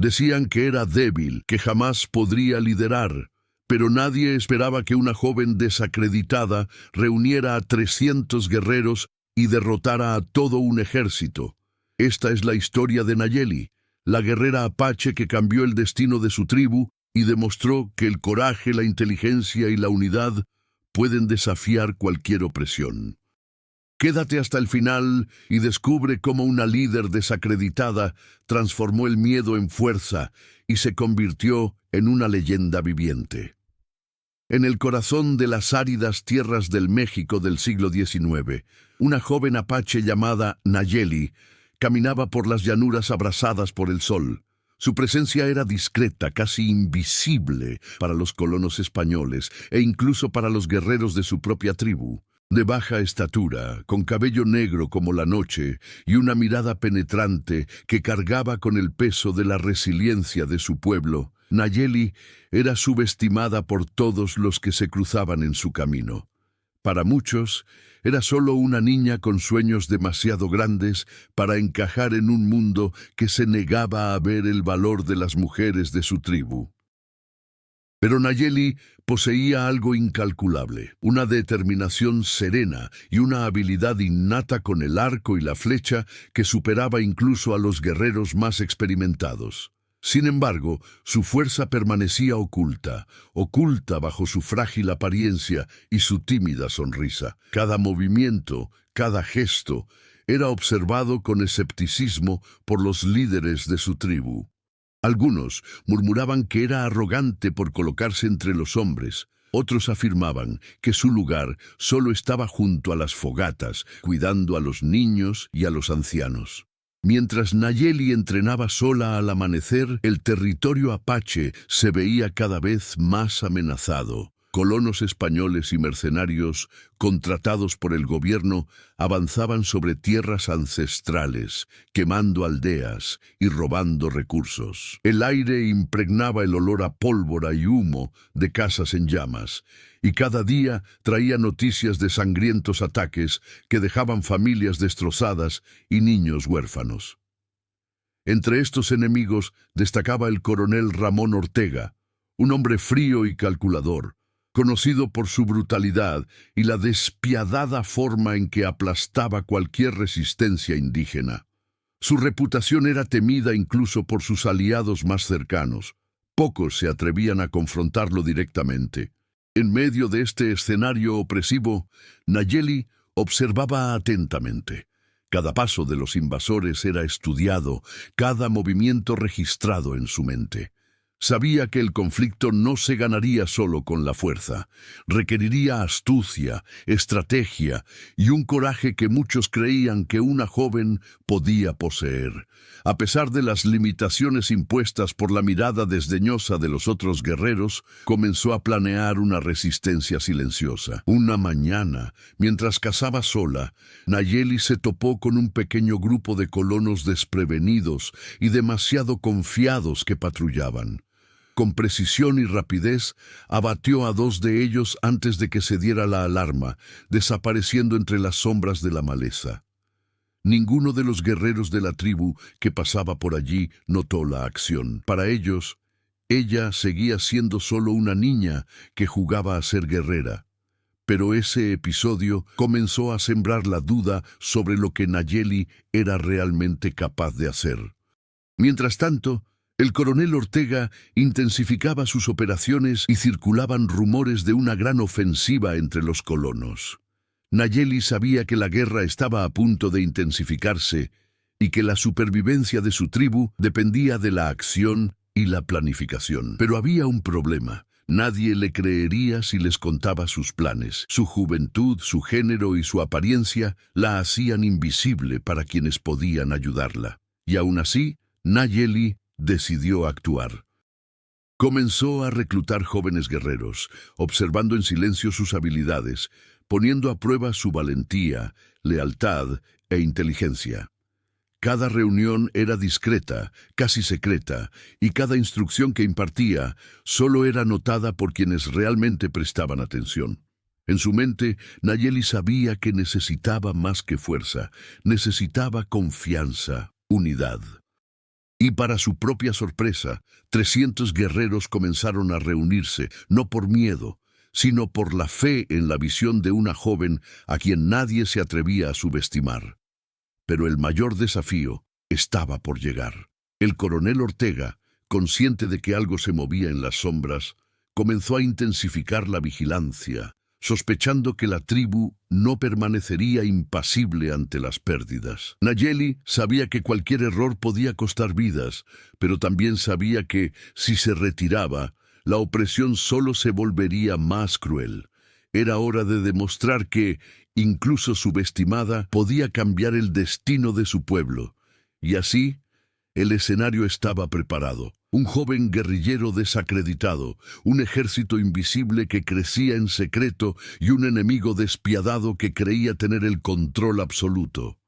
Decían que era débil, que jamás podría liderar, pero nadie esperaba que una joven desacreditada reuniera a 300 guerreros y derrotara a todo un ejército. Esta es la historia de Nayeli, la guerrera apache que cambió el destino de su tribu y demostró que el coraje, la inteligencia y la unidad pueden desafiar cualquier opresión. Quédate hasta el final y descubre cómo una líder desacreditada transformó el miedo en fuerza y se convirtió en una leyenda viviente. En el corazón de las áridas tierras del México del siglo XIX, una joven apache llamada Nayeli caminaba por las llanuras abrasadas por el sol. Su presencia era discreta, casi invisible para los colonos españoles e incluso para los guerreros de su propia tribu. De baja estatura, con cabello negro como la noche y una mirada penetrante que cargaba con el peso de la resiliencia de su pueblo, Nayeli era subestimada por todos los que se cruzaban en su camino. Para muchos, era solo una niña con sueños demasiado grandes para encajar en un mundo que se negaba a ver el valor de las mujeres de su tribu. Pero Nayeli poseía algo incalculable, una determinación serena y una habilidad innata con el arco y la flecha que superaba incluso a los guerreros más experimentados. Sin embargo, su fuerza permanecía oculta bajo su frágil apariencia y su tímida sonrisa. Cada movimiento, cada gesto, era observado con escepticismo por los líderes de su tribu. Algunos murmuraban que era arrogante por colocarse entre los hombres. Otros afirmaban que su lugar solo estaba junto a las fogatas, cuidando a los niños y a los ancianos. Mientras Nayeli entrenaba sola al amanecer, el territorio apache se veía cada vez más amenazado. Colonos españoles y mercenarios, contratados por el gobierno, avanzaban sobre tierras ancestrales, quemando aldeas y robando recursos. El aire impregnaba el olor a pólvora y humo de casas en llamas, y cada día traía noticias de sangrientos ataques que dejaban familias destrozadas y niños huérfanos. Entre estos enemigos destacaba el coronel Ramón Ortega, un hombre frío y calculador, conocido por su brutalidad y la despiadada forma en que aplastaba cualquier resistencia indígena. Su reputación era temida incluso por sus aliados más cercanos. Pocos se atrevían a confrontarlo directamente. En medio de este escenario opresivo, Nayeli observaba atentamente. Cada paso de los invasores era estudiado, cada movimiento registrado en su mente. Sabía que el conflicto no se ganaría solo con la fuerza. Requeriría astucia, estrategia y un coraje que muchos creían que una joven podía poseer. A pesar de las limitaciones impuestas por la mirada desdeñosa de los otros guerreros, comenzó a planear una resistencia silenciosa. Una mañana, mientras cazaba sola, Nayeli se topó con un pequeño grupo de colonos desprevenidos y demasiado confiados que patrullaban. Con precisión y rapidez, abatió a 2 de ellos antes de que se diera la alarma, desapareciendo entre las sombras de la maleza. Ninguno de los guerreros de la tribu que pasaba por allí notó la acción. Para ellos, ella seguía siendo solo una niña que jugaba a ser guerrera. Pero ese episodio comenzó a sembrar la duda sobre lo que Nayeli era realmente capaz de hacer. Mientras tanto, el coronel Ortega intensificaba sus operaciones y circulaban rumores de una gran ofensiva entre los colonos. Nayeli sabía que la guerra estaba a punto de intensificarse y que la supervivencia de su tribu dependía de la acción y la planificación. Pero había un problema. Nadie le creería si les contaba sus planes. Su juventud, su género y su apariencia la hacían invisible para quienes podían ayudarla. Y aún así, Nayeli decidió actuar. Comenzó a reclutar jóvenes guerreros, observando en silencio sus habilidades, poniendo a prueba su valentía, lealtad e inteligencia. Cada reunión era discreta, casi secreta, y cada instrucción que impartía solo era notada por quienes realmente prestaban atención. En su mente, Nayeli sabía que necesitaba más que fuerza, necesitaba confianza, unidad. Y para su propia sorpresa, 300 guerreros comenzaron a reunirse, no por miedo, sino por la fe en la visión de una joven a quien nadie se atrevía a subestimar. Pero el mayor desafío estaba por llegar. El coronel Ortega, consciente de que algo se movía en las sombras, comenzó a intensificar la vigilancia, sospechando que la tribu no permanecería impasible ante las pérdidas. Nayeli sabía que cualquier error podía costar vidas, pero también sabía que, si se retiraba, la opresión solo se volvería más cruel. Era hora de demostrar que, incluso subestimada, podía cambiar el destino de su pueblo. Y así, el escenario estaba preparado. Un joven guerrillero desacreditado, un ejército invisible que crecía en secreto y un enemigo despiadado que creía tener el control absoluto.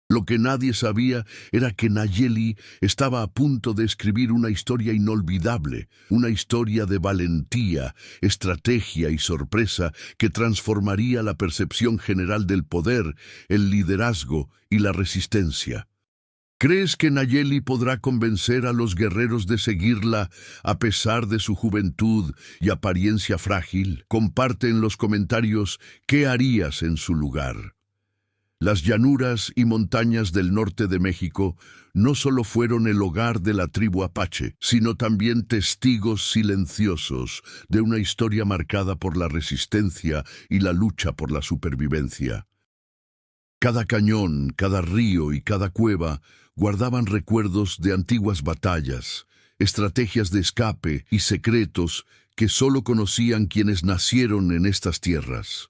Lo que nadie sabía era que Nayeli estaba a punto de escribir una historia inolvidable, una historia de valentía, estrategia y sorpresa que transformaría la percepción general del poder, el liderazgo y la resistencia. ¿Crees que Nayeli podrá convencer a los guerreros de seguirla a pesar de su juventud y apariencia frágil? Comparte en los comentarios qué harías en su lugar. Las llanuras y montañas del norte de México no solo fueron el hogar de la tribu Apache, sino también testigos silenciosos de una historia marcada por la resistencia y la lucha por la supervivencia. Cada cañón, cada río y cada cueva guardaban recuerdos de antiguas batallas, estrategias de escape y secretos que solo conocían quienes nacieron en estas tierras.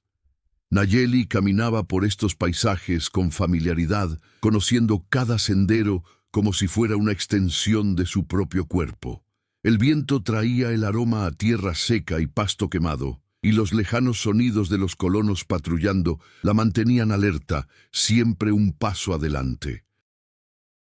Nayeli caminaba por estos paisajes con familiaridad, conociendo cada sendero como si fuera una extensión de su propio cuerpo. El viento traía el aroma a tierra seca y pasto quemado, y los lejanos sonidos de los colonos patrullando la mantenían alerta, siempre un paso adelante.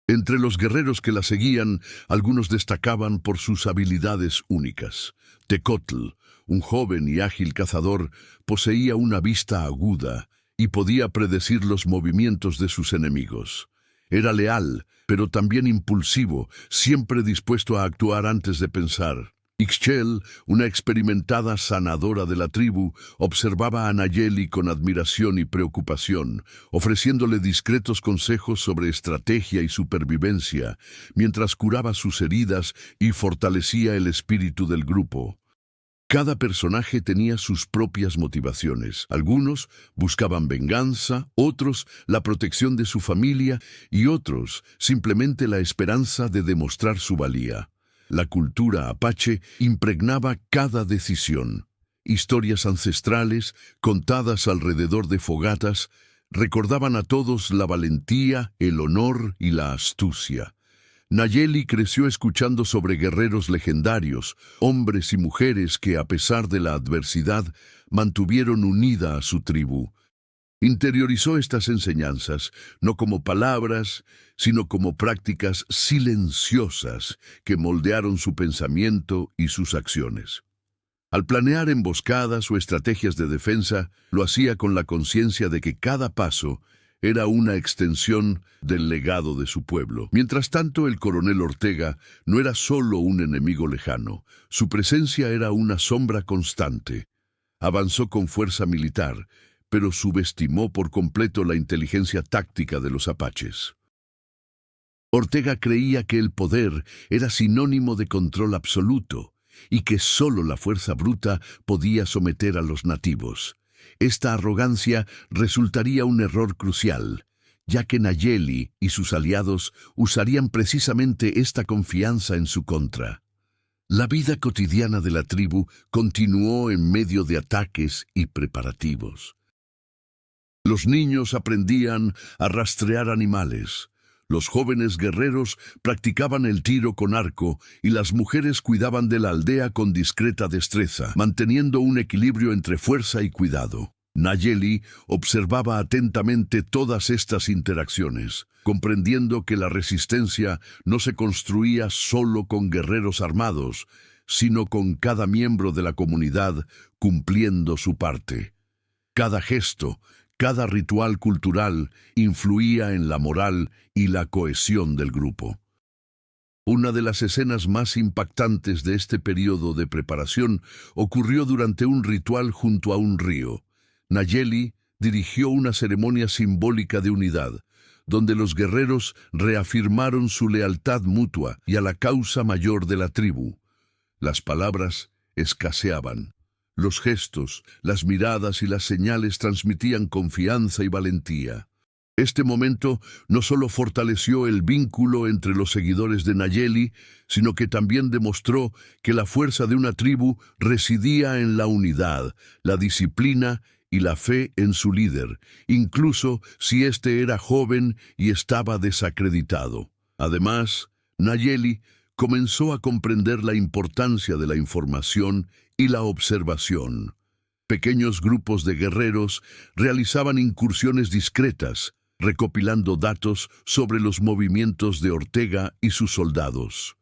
Entre los guerreros que la seguían, algunos destacaban por sus habilidades únicas. Tecotl, un joven y ágil cazador, poseía una vista aguda y podía predecir los movimientos de sus enemigos. Era leal, pero también impulsivo, siempre dispuesto a actuar antes de pensar. Ixchel, una experimentada sanadora de la tribu, observaba a Nayeli con admiración y preocupación, ofreciéndole discretos consejos sobre estrategia y supervivencia, mientras curaba sus heridas y fortalecía el espíritu del grupo. Cada personaje tenía sus propias motivaciones. Algunos buscaban venganza, otros la protección de su familia y otros simplemente la esperanza de demostrar su valía. La cultura apache impregnaba cada decisión. Historias ancestrales, contadas alrededor de fogatas, recordaban a todos la valentía, el honor y la astucia. Nayeli creció escuchando sobre guerreros legendarios, hombres y mujeres que, a pesar de la adversidad, mantuvieron unida a su tribu. Interiorizó estas enseñanzas, no como palabras, sino como prácticas silenciosas que moldearon su pensamiento y sus acciones. Al planear emboscadas o estrategias de defensa, lo hacía con la conciencia de que cada paso era una extensión del legado de su pueblo. Mientras tanto, el coronel Ortega no era solo un enemigo lejano, su presencia era una sombra constante. Avanzó con fuerza militar, pero subestimó por completo la inteligencia táctica de los apaches. Ortega creía que el poder era sinónimo de control absoluto y que solo la fuerza bruta podía someter a los nativos. Esta arrogancia resultaría un error crucial, ya que Nayeli y sus aliados usarían precisamente esta confianza en su contra. La vida cotidiana de la tribu continuó en medio de ataques y preparativos. Los niños aprendían a rastrear animales, los jóvenes guerreros practicaban el tiro con arco y las mujeres cuidaban de la aldea con discreta destreza, manteniendo un equilibrio entre fuerza y cuidado. Nayeli observaba atentamente todas estas interacciones, comprendiendo que la resistencia no se construía solo con guerreros armados, sino con cada miembro de la comunidad cumpliendo su parte. Cada gesto, cada ritual cultural influía en la moral y la cohesión del grupo. Una de las escenas más impactantes de este periodo de preparación ocurrió durante un ritual junto a un río. Nayeli dirigió una ceremonia simbólica de unidad, donde los guerreros reafirmaron su lealtad mutua y a la causa mayor de la tribu. Las palabras escaseaban. Los gestos, las miradas y las señales transmitían confianza y valentía. Este momento no solo fortaleció el vínculo entre los seguidores de Nayeli, sino que también demostró que la fuerza de una tribu residía en la unidad, la disciplina y la fe en su líder, incluso si éste era joven y estaba desacreditado. Además, Nayeli comenzó a comprender la importancia de la información y la observación. Pequeños grupos de guerreros realizaban incursiones discretas, recopilando datos sobre los movimientos de Ortega y sus soldados.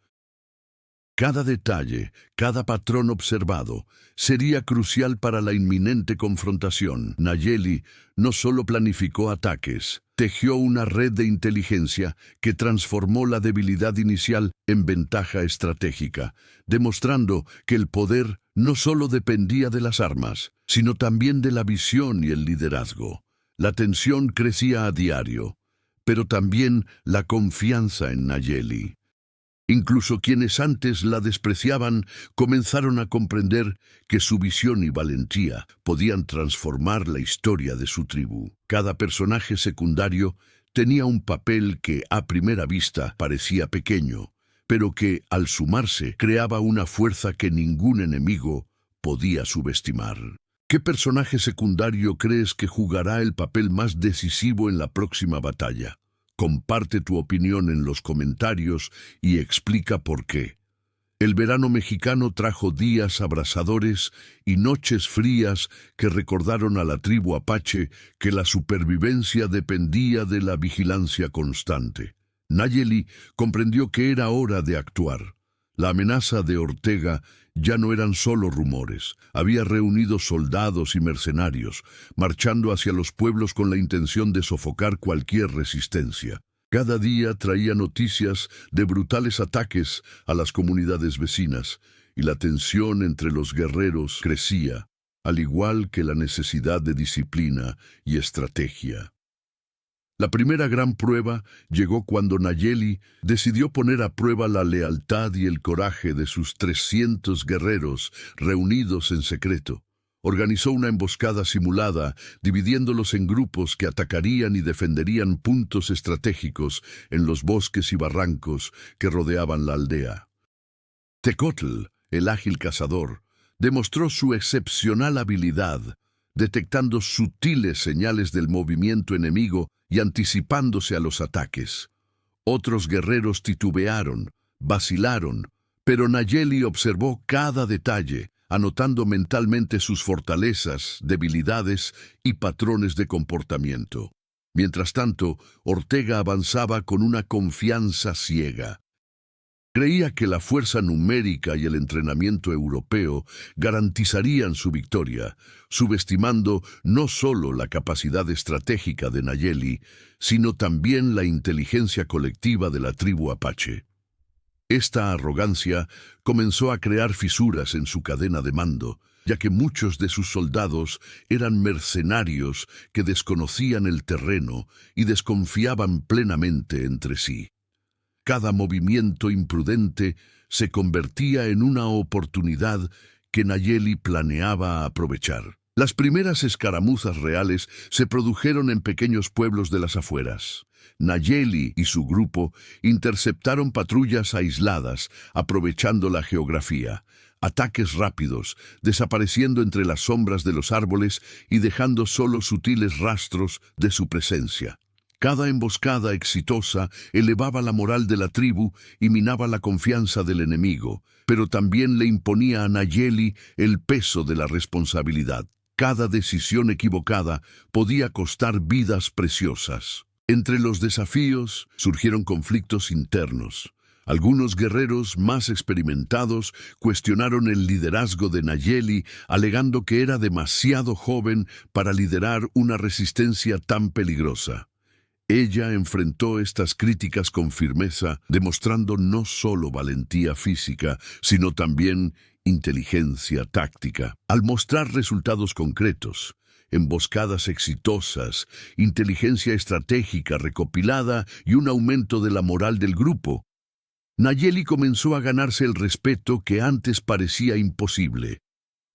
Cada detalle, cada patrón observado, sería crucial para la inminente confrontación. Nayeli no solo planificó ataques, tejió una red de inteligencia que transformó la debilidad inicial en ventaja estratégica, demostrando que el poder no solo dependía de las armas, sino también de la visión y el liderazgo. La tensión crecía a diario, pero también la confianza en Nayeli. Incluso quienes antes la despreciaban comenzaron a comprender que su visión y valentía podían transformar la historia de su tribu. Cada personaje secundario tenía un papel que a primera vista parecía pequeño, pero que, al sumarse, creaba una fuerza que ningún enemigo podía subestimar. ¿Qué personaje secundario crees que jugará el papel más decisivo en la próxima batalla? Comparte tu opinión en los comentarios y explica por qué. El verano mexicano trajo días abrasadores y noches frías que recordaron a la tribu apache que la supervivencia dependía de la vigilancia constante. Nayeli comprendió que era hora de actuar. La amenaza de Ortega ya no eran solo rumores. Había reunido soldados y mercenarios, marchando hacia los pueblos con la intención de sofocar cualquier resistencia. Cada día traía noticias de brutales ataques a las comunidades vecinas, y la tensión entre los guerreros crecía, al igual que la necesidad de disciplina y estrategia. La primera gran prueba llegó cuando Nayeli decidió poner a prueba la lealtad y el coraje de sus 300 guerreros reunidos en secreto. Organizó una emboscada simulada, dividiéndolos en grupos que atacarían y defenderían puntos estratégicos en los bosques y barrancos que rodeaban la aldea. Tecotl, el ágil cazador, demostró su excepcional habilidad, detectando sutiles señales del movimiento enemigo y anticipándose a los ataques. Otros guerreros titubearon, vacilaron, pero Nayeli observó cada detalle, anotando mentalmente sus fortalezas, debilidades y patrones de comportamiento. Mientras tanto, Ortega avanzaba con una confianza ciega. Creía que la fuerza numérica y el entrenamiento europeo garantizarían su victoria, subestimando no solo la capacidad estratégica de Nayeli, sino también la inteligencia colectiva de la tribu apache. Esta arrogancia comenzó a crear fisuras en su cadena de mando, ya que muchos de sus soldados eran mercenarios que desconocían el terreno y desconfiaban plenamente entre sí. Cada movimiento imprudente se convertía en una oportunidad que Nayeli planeaba aprovechar. Las primeras escaramuzas reales se produjeron en pequeños pueblos de las afueras. Nayeli y su grupo interceptaron patrullas aisladas, aprovechando la geografía. Ataques rápidos, desapareciendo entre las sombras de los árboles y dejando solo sutiles rastros de su presencia. Cada emboscada exitosa elevaba la moral de la tribu y minaba la confianza del enemigo, pero también le imponía a Nayeli el peso de la responsabilidad. Cada decisión equivocada podía costar vidas preciosas. Entre los desafíos surgieron conflictos internos. Algunos guerreros más experimentados cuestionaron el liderazgo de Nayeli, alegando que era demasiado joven para liderar una resistencia tan peligrosa. Ella enfrentó estas críticas con firmeza, demostrando no solo valentía física, sino también inteligencia táctica. Al mostrar resultados concretos, emboscadas exitosas, inteligencia estratégica recopilada y un aumento de la moral del grupo, Nayeli comenzó a ganarse el respeto que antes parecía imposible.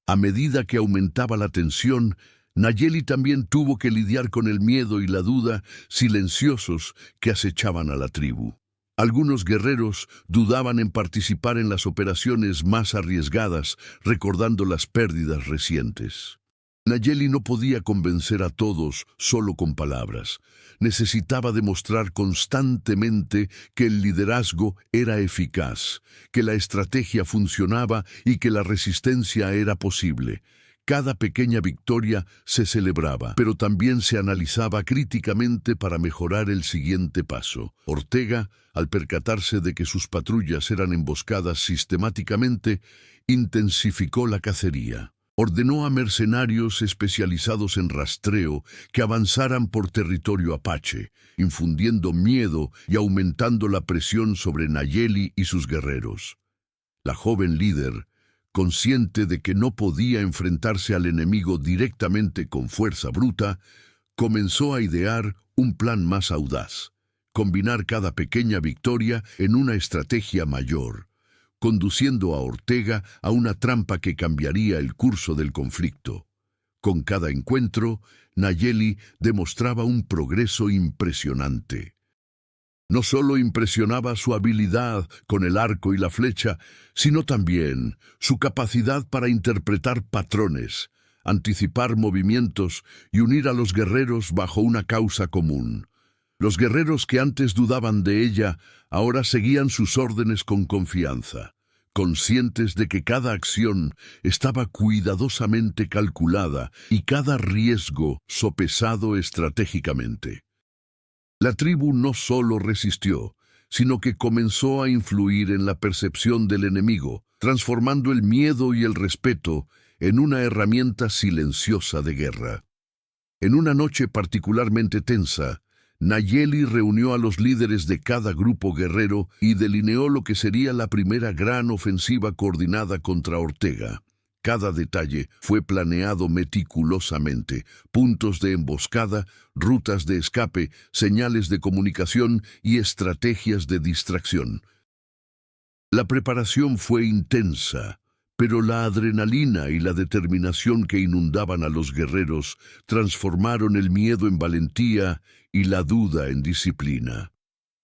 A medida que aumentaba la tensión, Nayeli también tuvo que lidiar con el miedo y la duda silenciosos que acechaban a la tribu. Algunos guerreros dudaban en participar en las operaciones más arriesgadas, recordando las pérdidas recientes. Nayeli no podía convencer a todos solo con palabras. Necesitaba demostrar constantemente que el liderazgo era eficaz, que la estrategia funcionaba y que la resistencia era posible. Cada pequeña victoria se celebraba, pero también se analizaba críticamente para mejorar el siguiente paso. Ortega, al percatarse de que sus patrullas eran emboscadas sistemáticamente, intensificó la cacería. Ordenó a mercenarios especializados en rastreo que avanzaran por territorio apache, infundiendo miedo y aumentando la presión sobre Nayeli y sus guerreros. La joven líder, consciente de que no podía enfrentarse al enemigo directamente con fuerza bruta, comenzó a idear un plan más audaz: combinar cada pequeña victoria en una estrategia mayor, conduciendo a Ortega a una trampa que cambiaría el curso del conflicto. Con cada encuentro, Nayeli demostraba un progreso impresionante. No solo impresionaba su habilidad con el arco y la flecha, sino también su capacidad para interpretar patrones, anticipar movimientos y unir a los guerreros bajo una causa común. Los guerreros que antes dudaban de ella, ahora seguían sus órdenes con confianza, conscientes de que cada acción estaba cuidadosamente calculada y cada riesgo sopesado estratégicamente. La tribu no solo resistió, sino que comenzó a influir en la percepción del enemigo, transformando el miedo y el respeto en una herramienta silenciosa de guerra. En una noche particularmente tensa, Nayeli reunió a los líderes de cada grupo guerrero y delineó lo que sería la primera gran ofensiva coordinada contra Ortega. Cada detalle fue planeado meticulosamente: puntos de emboscada, rutas de escape, señales de comunicación y estrategias de distracción. La preparación fue intensa, pero la adrenalina y la determinación que inundaban a los guerreros transformaron el miedo en valentía y la duda en disciplina.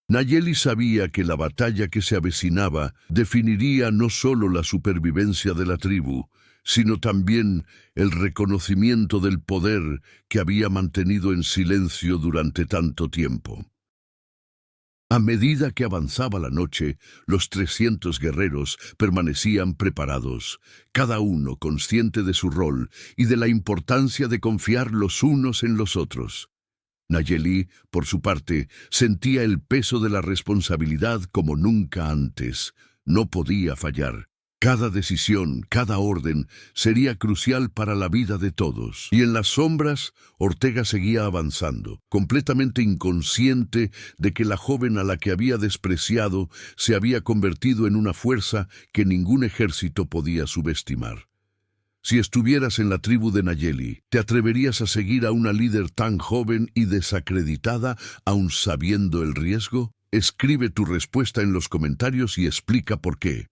Nayeli sabía que la batalla que se avecinaba definiría no solo la supervivencia de la tribu, sino también el reconocimiento del poder que había mantenido en silencio durante tanto tiempo. A medida que avanzaba la noche, los 300 guerreros permanecían preparados, cada uno consciente de su rol y de la importancia de confiar los unos en los otros. Nayeli, por su parte, sentía el peso de la responsabilidad como nunca antes. No podía fallar. Cada decisión, cada orden, sería crucial para la vida de todos. Y en las sombras, Ortega seguía avanzando, completamente inconsciente de que la joven a la que había despreciado se había convertido en una fuerza que ningún ejército podía subestimar. Si estuvieras en la tribu de Nayeli, ¿te atreverías a seguir a una líder tan joven y desacreditada, aun sabiendo el riesgo? Escribe tu respuesta en los comentarios y explica por qué.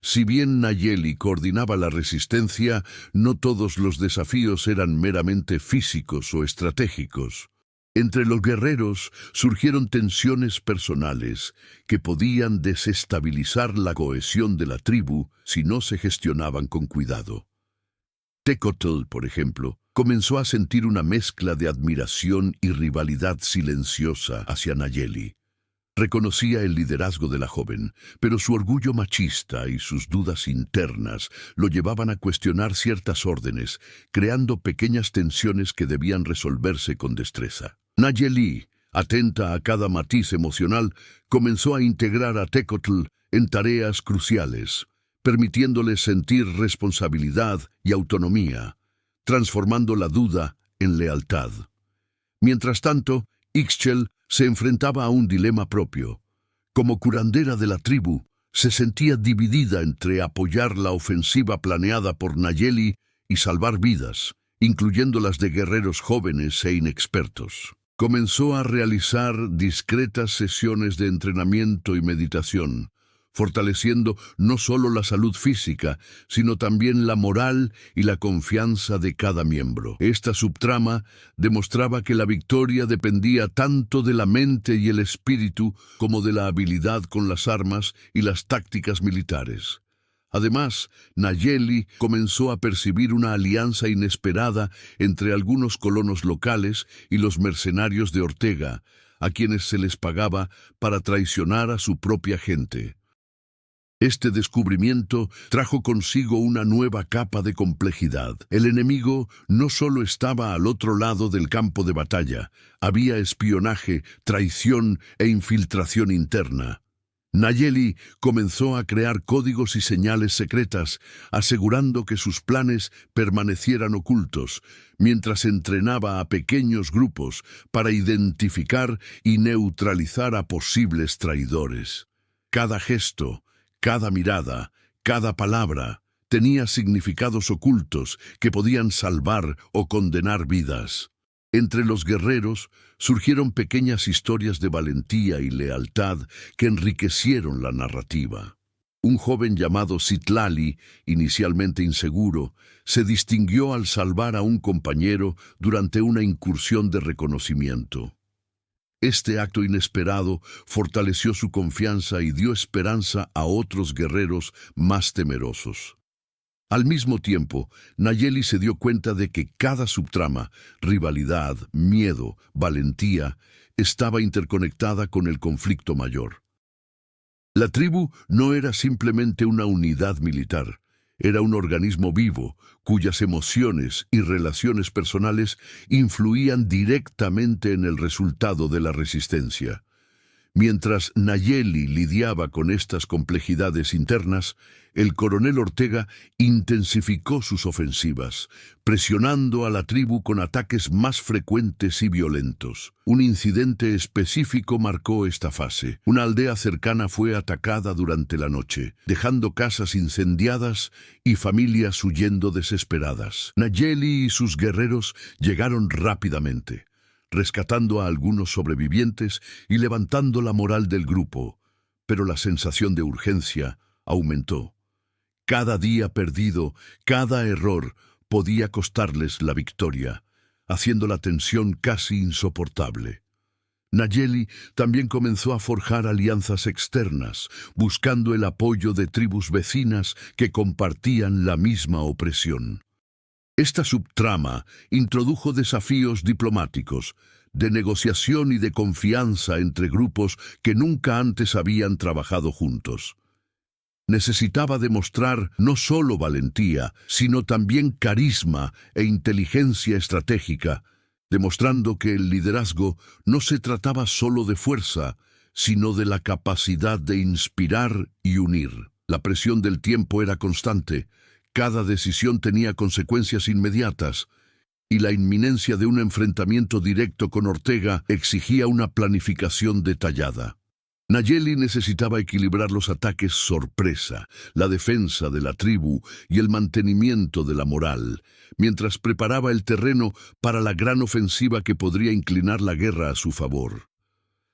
Si bien Nayeli coordinaba la resistencia, no todos los desafíos eran meramente físicos o estratégicos. Entre los guerreros surgieron tensiones personales que podían desestabilizar la cohesión de la tribu si no se gestionaban con cuidado. Tecotl, por ejemplo, comenzó a sentir una mezcla de admiración y rivalidad silenciosa hacia Nayeli. Reconocía el liderazgo de la joven, pero su orgullo machista y sus dudas internas lo llevaban a cuestionar ciertas órdenes, creando pequeñas tensiones que debían resolverse con destreza. Nayeli, atenta a cada matiz emocional, comenzó a integrar a Tecotl en tareas cruciales, permitiéndole sentir responsabilidad y autonomía, transformando la duda en lealtad. Mientras tanto, Ixchel se enfrentaba a un dilema propio. Como curandera de la tribu, se sentía dividida entre apoyar la ofensiva planeada por Nayeli y salvar vidas, incluyendo las de guerreros jóvenes e inexpertos. Comenzó a realizar discretas sesiones de entrenamiento y meditación, fortaleciendo no solo la salud física, sino también la moral y la confianza de cada miembro. Esta subtrama demostraba que la victoria dependía tanto de la mente y el espíritu como de la habilidad con las armas y las tácticas militares. Además, Nayeli comenzó a percibir una alianza inesperada entre algunos colonos locales y los mercenarios de Ortega, a quienes se les pagaba para traicionar a su propia gente. Este descubrimiento trajo consigo una nueva capa de complejidad. El enemigo no solo estaba al otro lado del campo de batalla, había espionaje, traición e infiltración interna. Nayeli comenzó a crear códigos y señales secretas, asegurando que sus planes permanecieran ocultos, mientras entrenaba a pequeños grupos para identificar y neutralizar a posibles traidores. Cada gesto, cada mirada, cada palabra, tenía significados ocultos que podían salvar o condenar vidas. Entre los guerreros surgieron pequeñas historias de valentía y lealtad que enriquecieron la narrativa. Un joven llamado Citlali, inicialmente inseguro, se distinguió al salvar a un compañero durante una incursión de reconocimiento. Este acto inesperado fortaleció su confianza y dio esperanza a otros guerreros más temerosos. Al mismo tiempo, Nayeli se dio cuenta de que cada subtrama, rivalidad, miedo, valentía, estaba interconectada con el conflicto mayor. La tribu no era simplemente una unidad militar, era un organismo vivo, cuyas emociones y relaciones personales influían directamente en el resultado de la resistencia. Mientras Nayeli lidiaba con estas complejidades internas, el coronel Ortega intensificó sus ofensivas, presionando a la tribu con ataques más frecuentes y violentos. Un incidente específico marcó esta fase. Una aldea cercana fue atacada durante la noche, dejando casas incendiadas y familias huyendo desesperadas. Nayeli y sus guerreros llegaron rápidamente, rescatando a algunos sobrevivientes y levantando la moral del grupo, pero la sensación de urgencia aumentó. Cada día perdido, cada error podía costarles la victoria, haciendo la tensión casi insoportable. Nayeli también comenzó a forjar alianzas externas, buscando el apoyo de tribus vecinas que compartían la misma opresión. Esta subtrama introdujo desafíos diplomáticos, de negociación y de confianza entre grupos que nunca antes habían trabajado juntos. Necesitaba demostrar no solo valentía, sino también carisma e inteligencia estratégica, demostrando que el liderazgo no se trataba solo de fuerza, sino de la capacidad de inspirar y unir. La presión del tiempo era constante. Cada decisión tenía consecuencias inmediatas, y la inminencia de un enfrentamiento directo con Ortega exigía una planificación detallada. Nayeli necesitaba equilibrar los ataques sorpresa, la defensa de la tribu y el mantenimiento de la moral, mientras preparaba el terreno para la gran ofensiva que podría inclinar la guerra a su favor.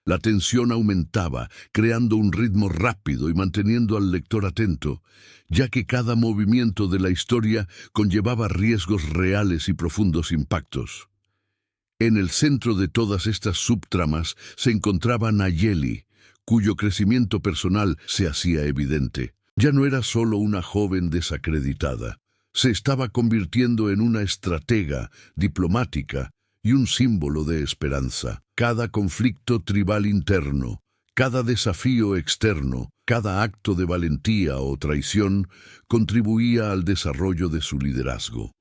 La tensión aumentaba, creando un ritmo rápido y manteniendo al lector atento, ya que cada movimiento de la historia conllevaba riesgos reales y profundos impactos. En el centro de todas estas subtramas se encontraba Nayeli, cuyo crecimiento personal se hacía evidente. Ya no era solo una joven desacreditada, se estaba convirtiendo en una estratega, diplomática y un símbolo de esperanza. Cada conflicto tribal interno, cada desafío externo, cada acto de valentía o traición contribuía al desarrollo de su liderazgo.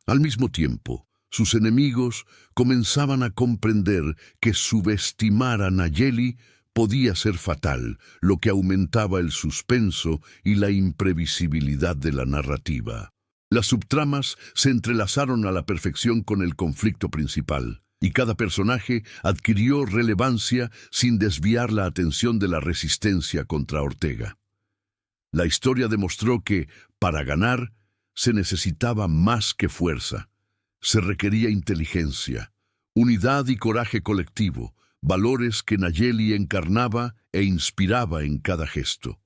Al mismo tiempo, sus enemigos comenzaban a comprender que subestimar a Nayeli podía ser fatal, lo que aumentaba el suspenso y la imprevisibilidad de la narrativa. Las subtramas se entrelazaron a la perfección con el conflicto principal. y cada personaje adquirió relevancia sin desviar la atención de la resistencia contra Ortega. La historia demostró que, para ganar, se necesitaba más que fuerza. Se requería inteligencia, unidad y coraje colectivo, valores que Nayeli encarnaba e inspiraba en cada gesto.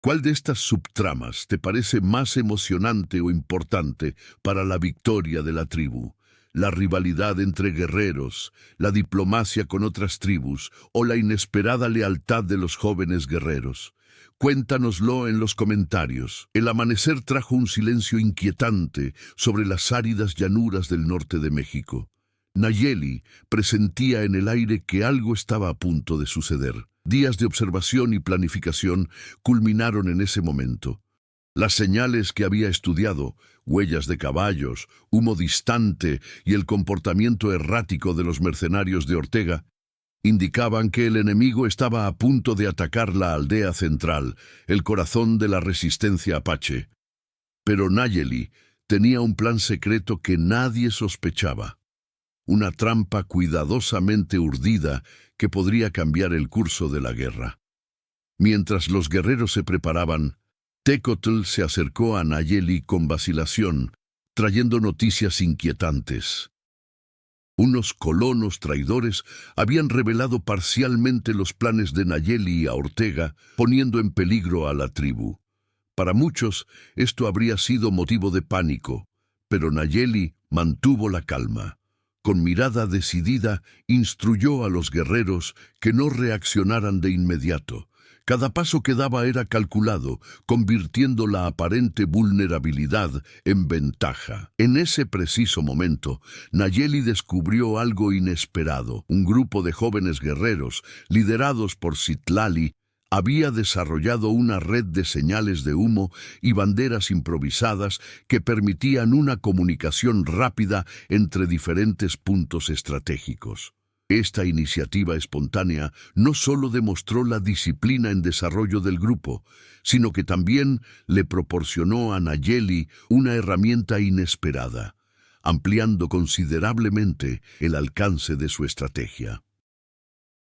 ¿Cuál de estas subtramas te parece más emocionante o importante para la victoria de la tribu? ¿La rivalidad entre guerreros, la diplomacia con otras tribus o la inesperada lealtad de los jóvenes guerreros? Cuéntanoslo en los comentarios. El amanecer trajo un silencio inquietante sobre las áridas llanuras del norte de México. Nayeli presentía en el aire que algo estaba a punto de suceder. Días de observación y planificación culminaron en ese momento. Las señales que había estudiado, huellas de caballos, humo distante y el comportamiento errático de los mercenarios de Ortega, indicaban que el enemigo estaba a punto de atacar la aldea central, el corazón de la resistencia apache. Pero Nayeli tenía un plan secreto que nadie sospechaba. Una trampa cuidadosamente urdida que podría cambiar el curso de la guerra. Mientras los guerreros se preparaban, Tecotl se acercó a Nayeli con vacilación, trayendo noticias inquietantes. Unos colonos traidores habían revelado parcialmente los planes de Nayeli a Ortega, poniendo en peligro a la tribu. Para muchos, esto habría sido motivo de pánico, pero Nayeli mantuvo la calma. Con mirada decidida, instruyó a los guerreros que no reaccionaran de inmediato. Cada paso que daba era calculado, convirtiendo la aparente vulnerabilidad en ventaja. En ese preciso momento, Nayeli descubrió algo inesperado. Un grupo de jóvenes guerreros, liderados por Citlali, había desarrollado una red de señales de humo y banderas improvisadas que permitían una comunicación rápida entre diferentes puntos estratégicos. Esta iniciativa espontánea no solo demostró la disciplina en desarrollo del grupo, sino que también le proporcionó a Nayeli una herramienta inesperada, ampliando considerablemente el alcance de su estrategia.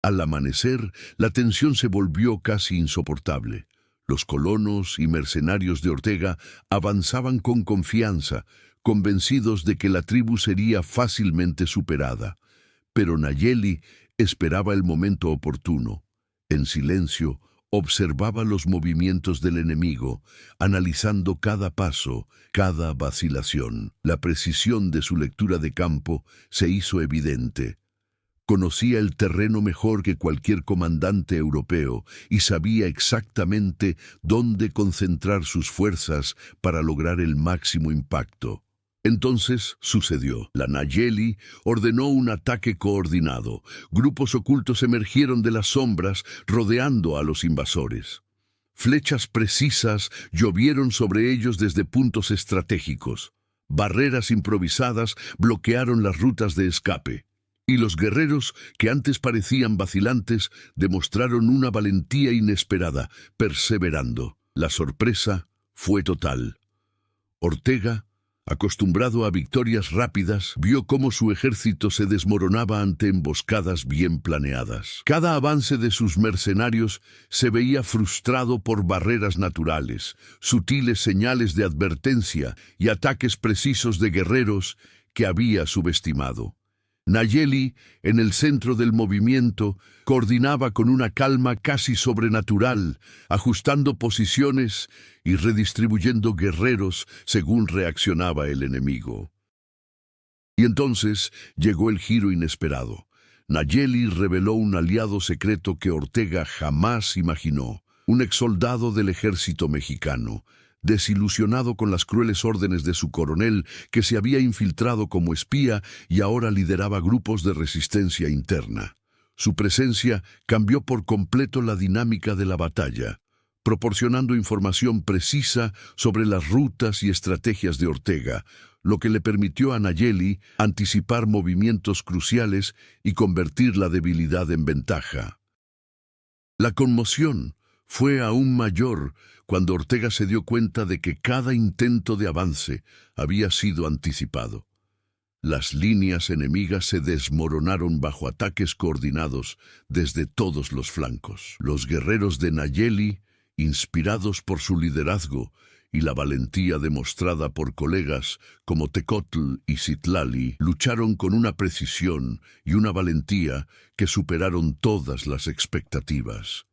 Al amanecer, la tensión se volvió casi insoportable. Los colonos y mercenarios de Ortega avanzaban con confianza, convencidos de que la tribu sería fácilmente superada. Pero Nayeli esperaba el momento oportuno. En silencio, observaba los movimientos del enemigo, analizando cada paso, cada vacilación. La precisión de su lectura de campo se hizo evidente. Conocía el terreno mejor que cualquier comandante europeo y sabía exactamente dónde concentrar sus fuerzas para lograr el máximo impacto. Entonces sucedió. La Nayeli ordenó un ataque coordinado. Grupos ocultos emergieron de las sombras, rodeando a los invasores. Flechas precisas llovieron sobre ellos desde puntos estratégicos. Barreras improvisadas bloquearon las rutas de escape. Y los guerreros, que antes parecían vacilantes, demostraron una valentía inesperada, perseverando. La sorpresa fue total. Ortega, acostumbrado a victorias rápidas, vio cómo su ejército se desmoronaba ante emboscadas bien planeadas. Cada avance de sus mercenarios se veía frustrado por barreras naturales, sutiles señales de advertencia y ataques precisos de guerreros que había subestimado. Nayeli, en el centro del movimiento, coordinaba con una calma casi sobrenatural, ajustando posiciones y redistribuyendo guerreros según reaccionaba el enemigo. Y entonces llegó el giro inesperado. Nayeli reveló un aliado secreto que Ortega jamás imaginó, un exsoldado del ejército mexicano, desilusionado con las crueles órdenes de su coronel, que se había infiltrado como espía y ahora lideraba grupos de resistencia interna. Su presencia cambió por completo la dinámica de la batalla, proporcionando información precisa sobre las rutas y estrategias de Ortega, lo que le permitió a Nayeli anticipar movimientos cruciales y convertir la debilidad en ventaja. La conmoción fue aún mayor cuando Ortega se dio cuenta de que cada intento de avance había sido anticipado. Las líneas enemigas se desmoronaron bajo ataques coordinados desde todos los flancos. Los guerreros de Nayeli, inspirados por su liderazgo y la valentía demostrada por colegas como Tecotl y Citlali, lucharon con una precisión y una valentía que superaron todas las expectativas.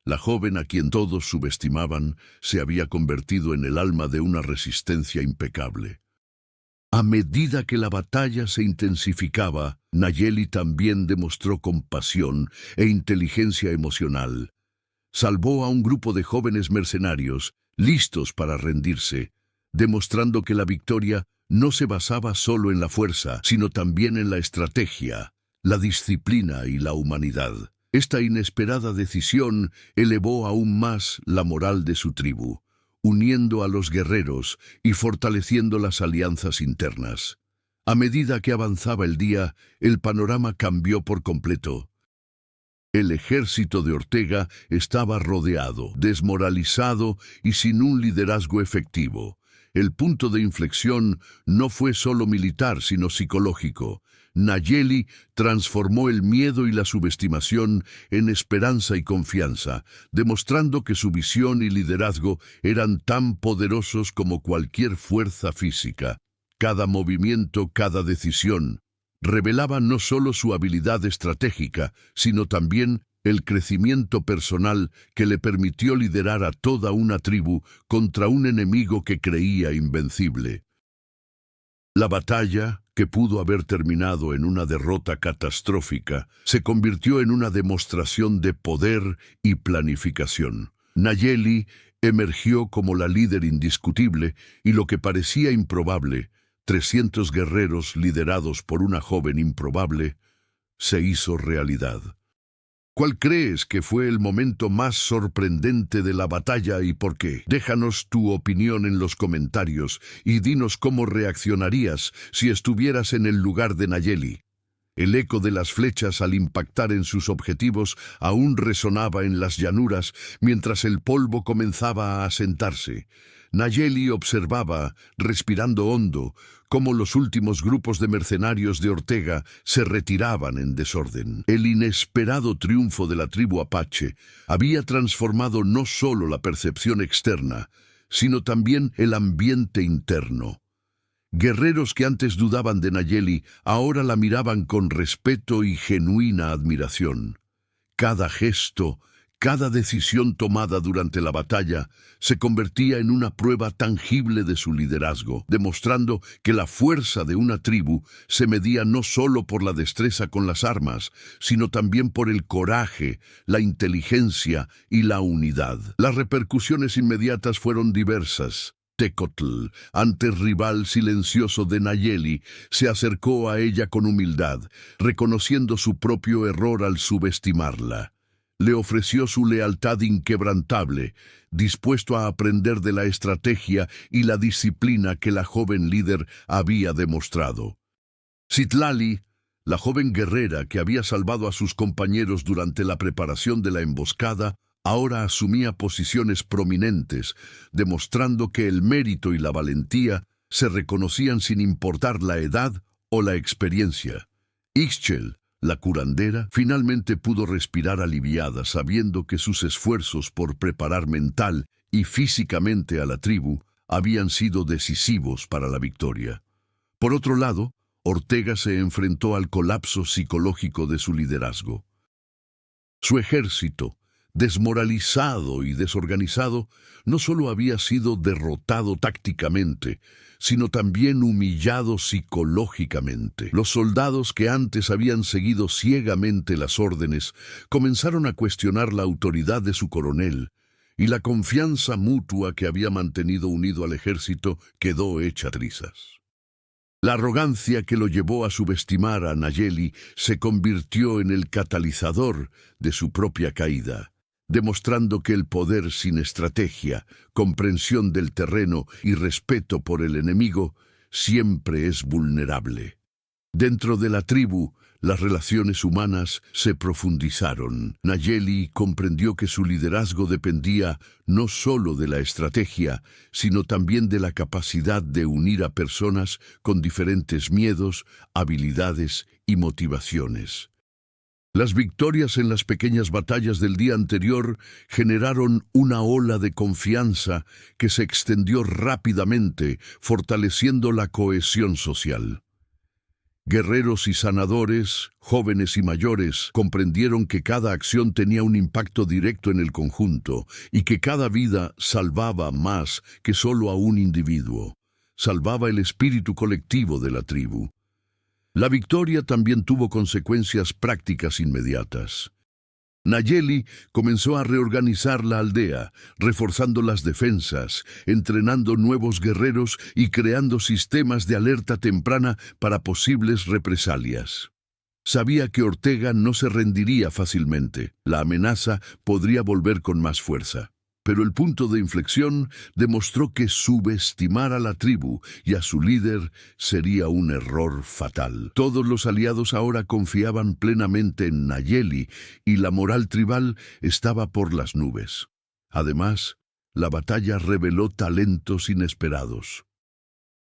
La joven a quien todos subestimaban se había convertido en el alma de una resistencia impecable. A medida que la batalla se intensificaba, Nayeli también demostró compasión e inteligencia emocional. Salvó a un grupo de jóvenes mercenarios, listos para rendirse, demostrando que la victoria no se basaba solo en la fuerza, sino también en la estrategia, la disciplina y la humanidad. Esta inesperada decisión elevó aún más la moral de su tribu, uniendo a los guerreros y fortaleciendo las alianzas internas. A medida que avanzaba el día, el panorama cambió por completo. El ejército de Ortega estaba rodeado, desmoralizado y sin un liderazgo efectivo. El punto de inflexión no fue solo militar, sino psicológico. Nayeli transformó el miedo y la subestimación en esperanza y confianza, demostrando que su visión y liderazgo eran tan poderosos como cualquier fuerza física. Cada movimiento, cada decisión, revelaba no solo su habilidad estratégica, sino también el crecimiento personal que le permitió liderar a toda una tribu contra un enemigo que creía invencible. La batalla, que pudo haber terminado en una derrota catastrófica, se convirtió en una demostración de poder y planificación. Nayeli emergió como la líder indiscutible y lo que parecía improbable, 300 guerreros liderados por una joven improbable, se hizo realidad. ¿Cuál crees que fue el momento más sorprendente de la batalla y por qué? Déjanos tu opinión en los comentarios y dinos cómo reaccionarías si estuvieras en el lugar de Nayeli. El eco de las flechas al impactar en sus objetivos aún resonaba en las llanuras mientras el polvo comenzaba a asentarse. Nayeli observaba, respirando hondo, cómo los últimos grupos de mercenarios de Ortega se retiraban en desorden. El inesperado triunfo de la tribu Apache había transformado no solo la percepción externa, sino también el ambiente interno. Guerreros que antes dudaban de Nayeli ahora la miraban con respeto y genuina admiración. Cada gesto, cada decisión tomada durante la batalla se convertía en una prueba tangible de su liderazgo, demostrando que la fuerza de una tribu se medía no solo por la destreza con las armas, sino también por el coraje, la inteligencia y la unidad. Las repercusiones inmediatas fueron diversas. Tecotl, antes rival silencioso de Nayeli, se acercó a ella con humildad, reconociendo su propio error al subestimarla. Le ofreció su lealtad inquebrantable, dispuesto a aprender de la estrategia y la disciplina que la joven líder había demostrado. Citlali, la joven guerrera que había salvado a sus compañeros durante la preparación de la emboscada, ahora asumía posiciones prominentes, demostrando que el mérito y la valentía se reconocían sin importar la edad o la experiencia. Ixchel, la curandera, finalmente pudo respirar aliviada sabiendo que sus esfuerzos por preparar mental y físicamente a la tribu habían sido decisivos para la victoria. Por otro lado, Ortega se enfrentó al colapso psicológico de su liderazgo. Su ejército, desmoralizado y desorganizado, no solo había sido derrotado tácticamente, sino también humillado psicológicamente. Los soldados que antes habían seguido ciegamente las órdenes comenzaron a cuestionar la autoridad de su coronel, y la confianza mutua que había mantenido unido al ejército quedó hecha trizas. La arrogancia que lo llevó a subestimar a Nayeli se convirtió en el catalizador de su propia caída, demostrando que el poder sin estrategia, comprensión del terreno y respeto por el enemigo siempre es vulnerable. Dentro de la tribu, las relaciones humanas se profundizaron. Nayeli comprendió que su liderazgo dependía no solo de la estrategia, sino también de la capacidad de unir a personas con diferentes miedos, habilidades y motivaciones. Las victorias en las pequeñas batallas del día anterior generaron una ola de confianza que se extendió rápidamente, fortaleciendo la cohesión social. Guerreros y sanadores, jóvenes y mayores, comprendieron que cada acción tenía un impacto directo en el conjunto y que cada vida salvaba más que solo a un individuo. Salvaba el espíritu colectivo de la tribu. La victoria también tuvo consecuencias prácticas inmediatas. Nayeli comenzó a reorganizar la aldea, reforzando las defensas, entrenando nuevos guerreros y creando sistemas de alerta temprana para posibles represalias. Sabía que Ortega no se rendiría fácilmente. La amenaza podría volver con más fuerza. Pero el punto de inflexión demostró que subestimar a la tribu y a su líder sería un error fatal. Todos los aliados ahora confiaban plenamente en Nayeli y la moral tribal estaba por las nubes. Además, la batalla reveló talentos inesperados.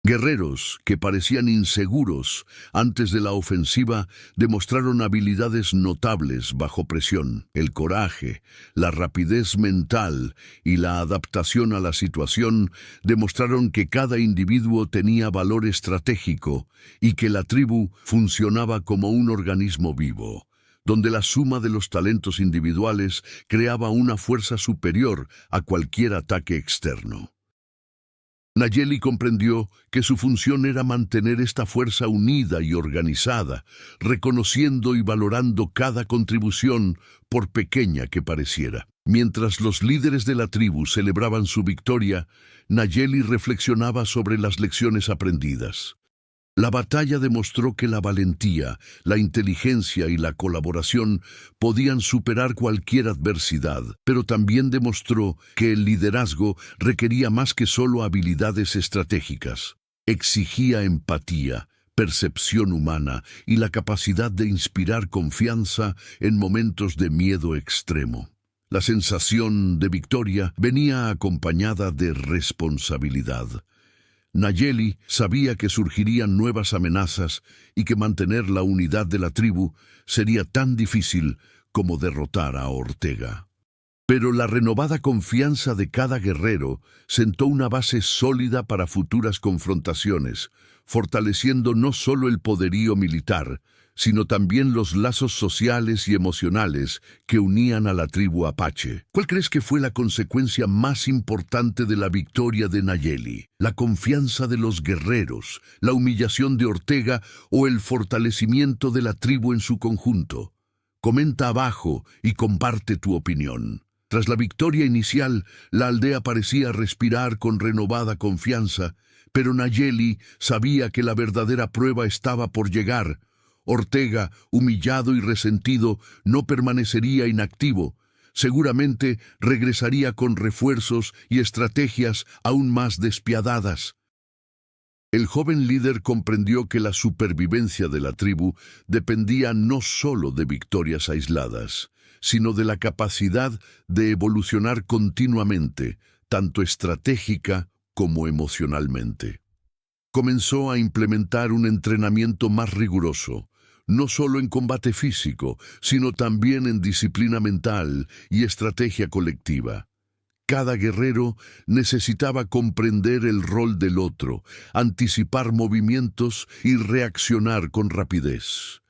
Guerreros que parecían inseguros antes de la ofensiva demostraron habilidades notables bajo presión. El coraje, la rapidez mental y la adaptación a la situación demostraron que cada individuo tenía valor estratégico y que la tribu funcionaba como un organismo vivo, donde la suma de los talentos individuales creaba una fuerza superior a cualquier ataque externo. Nayeli comprendió que su función era mantener esta fuerza unida y organizada, reconociendo y valorando cada contribución, por pequeña que pareciera. Mientras los líderes de la tribu celebraban su victoria, Nayeli reflexionaba sobre las lecciones aprendidas. La batalla demostró que la valentía, la inteligencia y la colaboración podían superar cualquier adversidad, pero también demostró que el liderazgo requería más que solo habilidades estratégicas. Exigía empatía, percepción humana y la capacidad de inspirar confianza en momentos de miedo extremo. La sensación de victoria venía acompañada de responsabilidad. Nayeli sabía que surgirían nuevas amenazas y que mantener la unidad de la tribu sería tan difícil como derrotar a Ortega. Pero la renovada confianza de cada guerrero sentó una base sólida para futuras confrontaciones, fortaleciendo no solo el poderío militar, sino también los lazos sociales y emocionales que unían a la tribu apache. ¿Cuál crees que fue la consecuencia más importante de la victoria de Nayeli? ¿La confianza de los guerreros, la humillación de Ortega o el fortalecimiento de la tribu en su conjunto? Comenta abajo y comparte tu opinión. Tras la victoria inicial, la aldea parecía respirar con renovada confianza, pero Nayeli sabía que la verdadera prueba estaba por llegar. Ortega, humillado y resentido, no permanecería inactivo. Seguramente regresaría con refuerzos y estrategias aún más despiadadas. El joven líder comprendió que la supervivencia de la tribu dependía no solo de victorias aisladas, sino de la capacidad de evolucionar continuamente, tanto estratégica como emocionalmente. Comenzó a implementar un entrenamiento más riguroso, no solo en combate físico, sino también en disciplina mental y estrategia colectiva. Cada guerrero necesitaba comprender el rol del otro, anticipar movimientos y reaccionar con rapidez.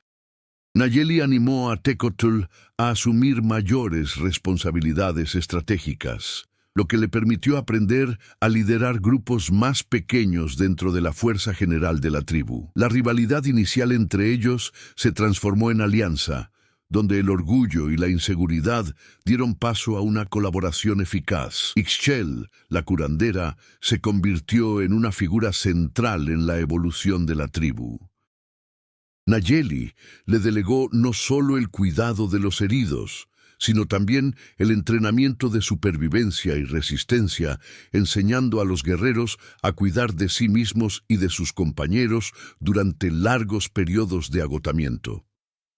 Nayeli animó a Tecotl a asumir mayores responsabilidades estratégicas, lo que le permitió aprender a liderar grupos más pequeños dentro de la fuerza general de la tribu. La rivalidad inicial entre ellos se transformó en alianza, donde el orgullo y la inseguridad dieron paso a una colaboración eficaz. Ixchel, la curandera, se convirtió en una figura central en la evolución de la tribu. Nayeli le delegó no solo el cuidado de los heridos, sino también el entrenamiento de supervivencia y resistencia, enseñando a los guerreros a cuidar de sí mismos y de sus compañeros durante largos periodos de agotamiento.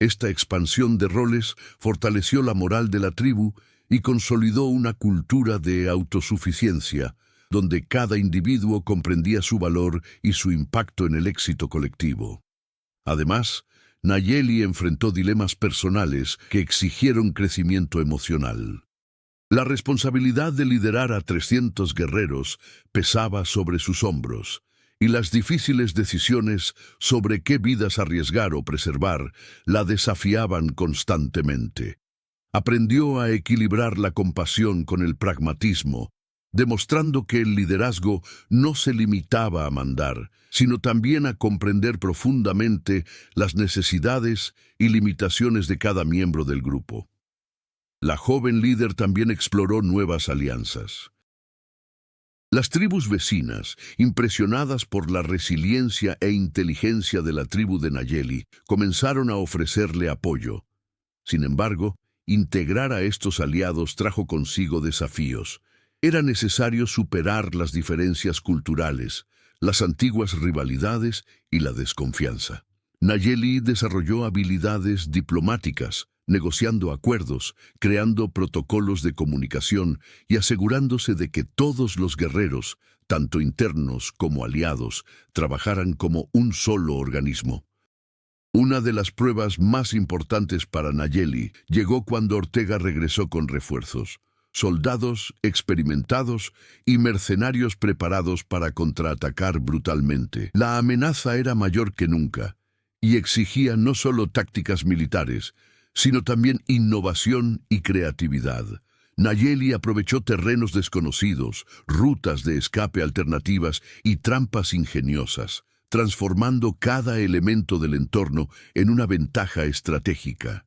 Esta expansión de roles fortaleció la moral de la tribu y consolidó una cultura de autosuficiencia, donde cada individuo comprendía su valor y su impacto en el éxito colectivo. Además, Nayeli enfrentó dilemas personales que exigieron crecimiento emocional. La responsabilidad de liderar a 300 guerreros pesaba sobre sus hombros, y las difíciles decisiones sobre qué vidas arriesgar o preservar la desafiaban constantemente. Aprendió a equilibrar la compasión con el pragmatismo, demostrando que el liderazgo no se limitaba a mandar, sino también a comprender profundamente las necesidades y limitaciones de cada miembro del grupo. La joven líder también exploró nuevas alianzas. Las tribus vecinas, impresionadas por la resiliencia e inteligencia de la tribu de Nayeli, comenzaron a ofrecerle apoyo. Sin embargo, integrar a estos aliados trajo consigo desafíos. Era necesario superar las diferencias culturales, las antiguas rivalidades y la desconfianza. Nayeli desarrolló habilidades diplomáticas, negociando acuerdos, creando protocolos de comunicación y asegurándose de que todos los guerreros, tanto internos como aliados, trabajaran como un solo organismo. Una de las pruebas más importantes para Nayeli llegó cuando Ortega regresó con refuerzos. Soldados experimentados y mercenarios preparados para contraatacar brutalmente. La amenaza era mayor que nunca y exigía no solo tácticas militares, sino también innovación y creatividad. Nayeli aprovechó terrenos desconocidos, rutas de escape alternativas y trampas ingeniosas, transformando cada elemento del entorno en una ventaja estratégica.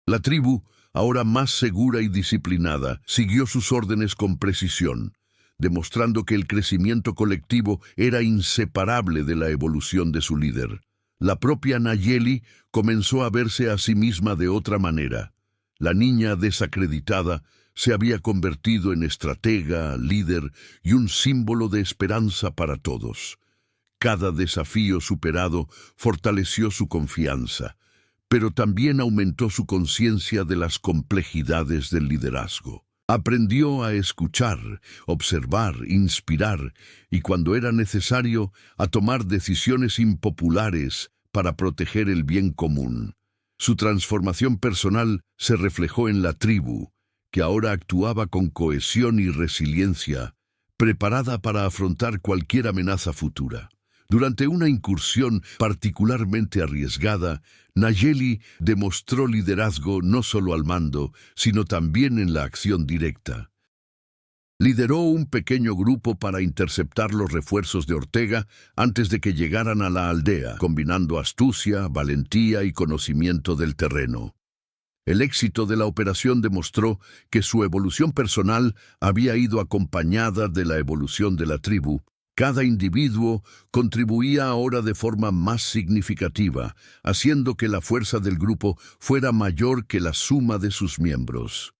La tribu, ahora más segura y disciplinada, siguió sus órdenes con precisión, demostrando que el crecimiento colectivo era inseparable de la evolución de su líder. La propia Nayeli comenzó a verse a sí misma de otra manera. La niña desacreditada se había convertido en estratega, líder y un símbolo de esperanza para todos. Cada desafío superado fortaleció su confianza, pero también aumentó su conciencia de las complejidades del liderazgo. Aprendió a escuchar, observar, inspirar y, cuando era necesario, a tomar decisiones impopulares para proteger el bien común. Su transformación personal se reflejó en la tribu, que ahora actuaba con cohesión y resiliencia, preparada para afrontar cualquier amenaza futura. Durante una incursión particularmente arriesgada, Nayeli demostró liderazgo no solo al mando, sino también en la acción directa. Lideró un pequeño grupo para interceptar los refuerzos de Ortega antes de que llegaran a la aldea, combinando astucia, valentía y conocimiento del terreno. El éxito de la operación demostró que su evolución personal había ido acompañada de la evolución de la tribu. Cada individuo contribuía ahora de forma más significativa, haciendo que la fuerza del grupo fuera mayor que la suma de sus miembros.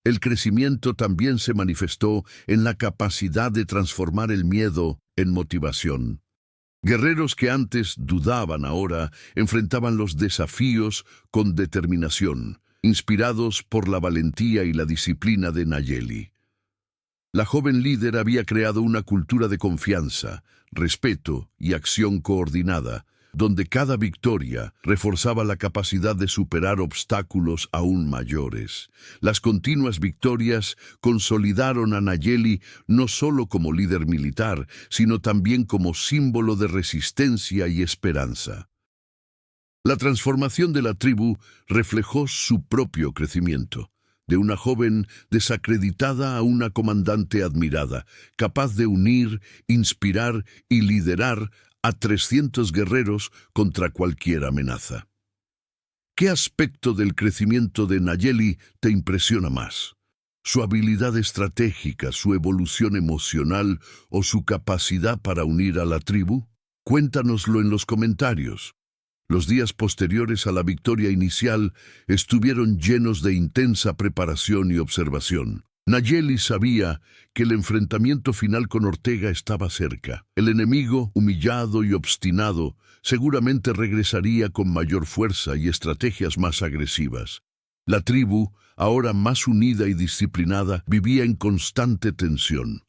El crecimiento también se manifestó en la capacidad de transformar el miedo en motivación. Guerreros que antes dudaban ahora enfrentaban los desafíos con determinación, inspirados por la valentía y la disciplina de Nayeli. La joven líder había creado una cultura de confianza, respeto y acción coordinada, donde cada victoria reforzaba la capacidad de superar obstáculos aún mayores. Las continuas victorias consolidaron a Nayeli no solo como líder militar, sino también como símbolo de resistencia y esperanza. La transformación de la tribu reflejó su propio crecimiento. De una joven desacreditada a una comandante admirada, capaz de unir, inspirar y liderar a 300 guerreros contra cualquier amenaza. ¿Qué aspecto del crecimiento de Nayeli te impresiona más? ¿Su habilidad estratégica, su evolución emocional o su capacidad para unir a la tribu? Cuéntanoslo en los comentarios. Los días posteriores a la victoria inicial estuvieron llenos de intensa preparación y observación. Nayeli sabía que el enfrentamiento final con Ortega estaba cerca. El enemigo, humillado y obstinado, seguramente regresaría con mayor fuerza y estrategias más agresivas. La tribu, ahora más unida y disciplinada, vivía en constante tensión.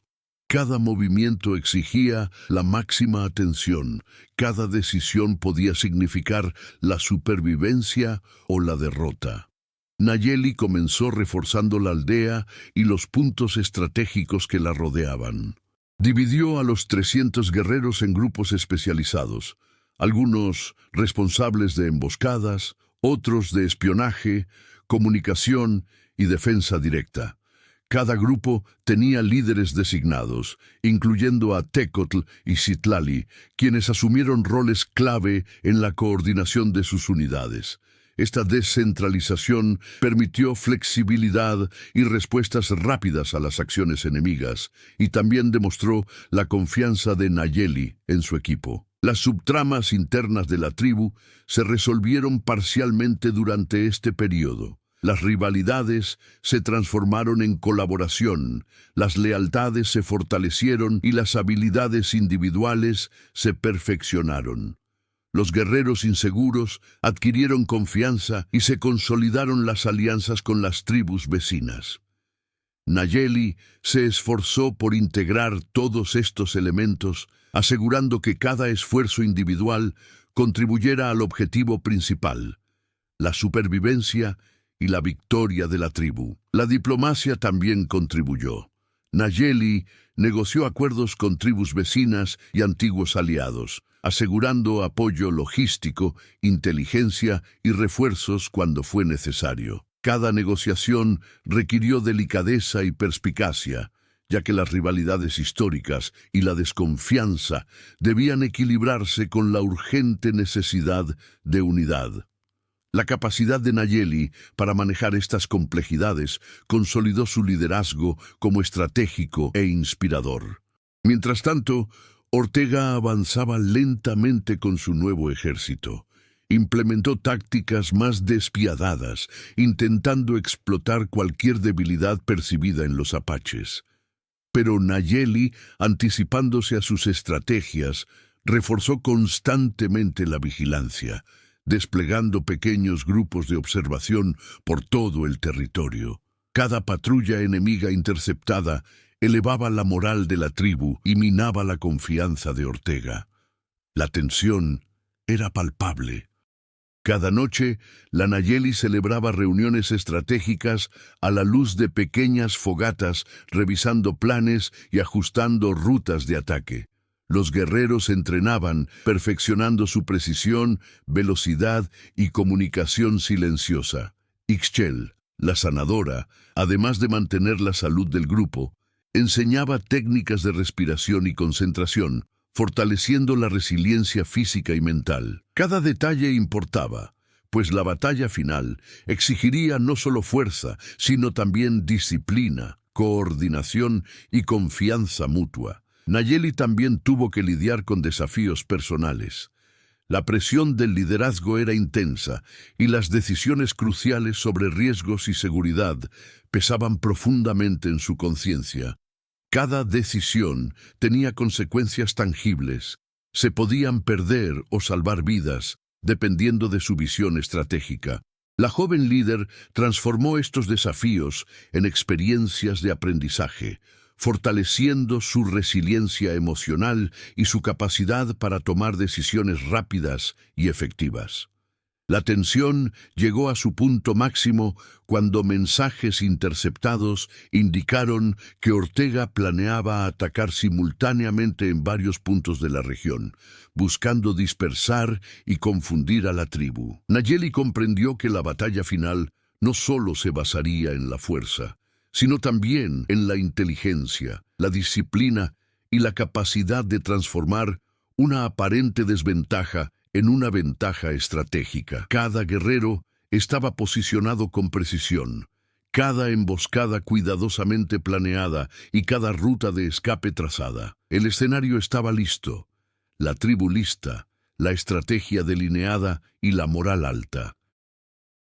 Cada movimiento exigía la máxima atención. Cada decisión podía significar la supervivencia o la derrota. Nayeli comenzó reforzando la aldea y los puntos estratégicos que la rodeaban. Dividió a los 300 guerreros en grupos especializados, algunos responsables de emboscadas, otros de espionaje, comunicación y defensa directa. Cada grupo tenía líderes designados, incluyendo a Tecotl y Citlali, quienes asumieron roles clave en la coordinación de sus unidades. Esta descentralización permitió flexibilidad y respuestas rápidas a las acciones enemigas, y también demostró la confianza de Nayeli en su equipo. Las subtramas internas de la tribu se resolvieron parcialmente durante este periodo. Las rivalidades se transformaron en colaboración, las lealtades se fortalecieron y las habilidades individuales se perfeccionaron. Los guerreros inseguros adquirieron confianza y se consolidaron las alianzas con las tribus vecinas. Nayeli se esforzó por integrar todos estos elementos, asegurando que cada esfuerzo individual contribuyera al objetivo principal, la supervivencia y la victoria de la tribu. La diplomacia también contribuyó. Nayeli negoció acuerdos con tribus vecinas y antiguos aliados, asegurando apoyo logístico, inteligencia y refuerzos cuando fue necesario. Cada negociación requirió delicadeza y perspicacia, ya que las rivalidades históricas y la desconfianza debían equilibrarse con la urgente necesidad de unidad. La capacidad de Nayeli para manejar estas complejidades consolidó su liderazgo como estratégico e inspirador. Mientras tanto, Ortega avanzaba lentamente con su nuevo ejército. Implementó tácticas más despiadadas, intentando explotar cualquier debilidad percibida en los apaches. Pero Nayeli, anticipándose a sus estrategias, reforzó constantemente la vigilancia, desplegando pequeños grupos de observación por todo el territorio. Cada patrulla enemiga interceptada elevaba la moral de la tribu y minaba la confianza de Ortega. La tensión era palpable. Cada noche, la Nayeli celebraba reuniones estratégicas a la luz de pequeñas fogatas, revisando planes y ajustando rutas de ataque. Los guerreros entrenaban, perfeccionando su precisión, velocidad y comunicación silenciosa. Ixchel, la sanadora, además de mantener la salud del grupo, enseñaba técnicas de respiración y concentración, fortaleciendo la resiliencia física y mental. Cada detalle importaba, pues la batalla final exigiría no solo fuerza, sino también disciplina, coordinación y confianza mutua. Nayeli también tuvo que lidiar con desafíos personales. La presión del liderazgo era intensa y las decisiones cruciales sobre riesgos y seguridad pesaban profundamente en su conciencia. Cada decisión tenía consecuencias tangibles. Se podían perder o salvar vidas, dependiendo de su visión estratégica. La joven líder transformó estos desafíos en experiencias de aprendizaje, fortaleciendo su resiliencia emocional y su capacidad para tomar decisiones rápidas y efectivas. La tensión llegó a su punto máximo cuando mensajes interceptados indicaron que Ortega planeaba atacar simultáneamente en varios puntos de la región, buscando dispersar y confundir a la tribu. Nayeli comprendió que la batalla final no solo se basaría en la fuerza, sino también en la inteligencia, la disciplina y la capacidad de transformar una aparente desventaja en una ventaja estratégica. Cada guerrero estaba posicionado con precisión, cada emboscada cuidadosamente planeada y cada ruta de escape trazada. El escenario estaba listo, la tribu lista, la estrategia delineada y la moral alta.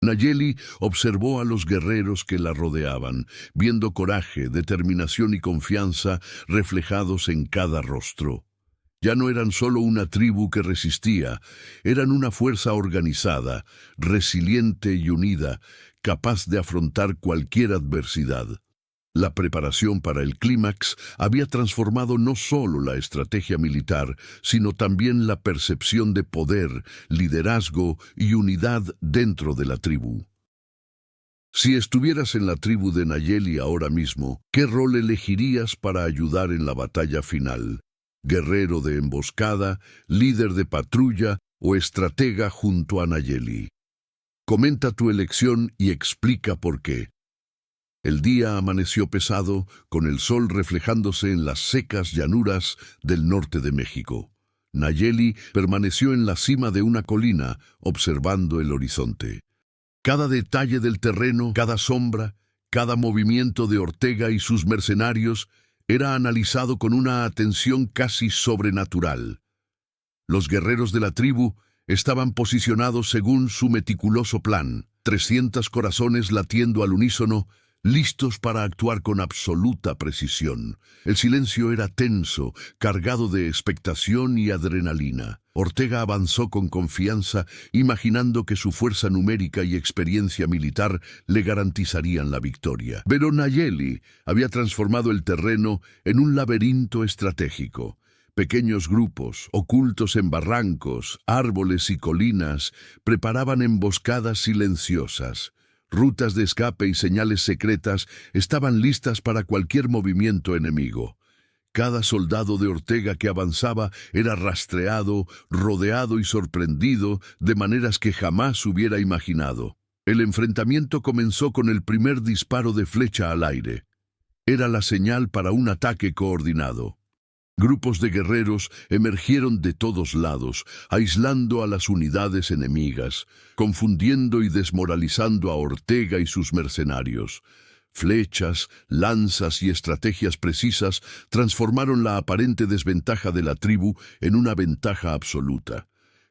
Nayeli observó a los guerreros que la rodeaban, viendo coraje, determinación y confianza reflejados en cada rostro. Ya no eran solo una tribu que resistía, eran una fuerza organizada, resiliente y unida, capaz de afrontar cualquier adversidad. La preparación para el clímax había transformado no solo la estrategia militar, sino también la percepción de poder, liderazgo y unidad dentro de la tribu. Si estuvieras en la tribu de Nayeli ahora mismo, ¿qué rol elegirías para ayudar en la batalla final? ¿Guerrero de emboscada, líder de patrulla o estratega junto a Nayeli? Comenta tu elección y explica por qué. El día amaneció pesado, con el sol reflejándose en las secas llanuras del norte de México. Nayeli permaneció en la cima de una colina, observando el horizonte. Cada detalle del terreno, cada sombra, cada movimiento de Ortega y sus mercenarios era analizado con una atención casi sobrenatural. Los guerreros de la tribu estaban posicionados según su meticuloso plan, 300 corazones latiendo al unísono, listos para actuar con absoluta precisión. El silencio era tenso, cargado de expectación y adrenalina. Ortega avanzó con confianza, imaginando que su fuerza numérica y experiencia militar le garantizarían la victoria. Pero Nayeli había transformado el terreno en un laberinto estratégico. Pequeños grupos, ocultos en barrancos, árboles y colinas, preparaban emboscadas silenciosas. Rutas de escape y señales secretas estaban listas para cualquier movimiento enemigo. Cada soldado de Ortega que avanzaba era rastreado, rodeado y sorprendido de maneras que jamás hubiera imaginado. El enfrentamiento comenzó con el primer disparo de flecha al aire. Era la señal para un ataque coordinado. Grupos de guerreros emergieron de todos lados, aislando a las unidades enemigas, confundiendo y desmoralizando a Ortega y sus mercenarios. Flechas, lanzas y estrategias precisas transformaron la aparente desventaja de la tribu en una ventaja absoluta.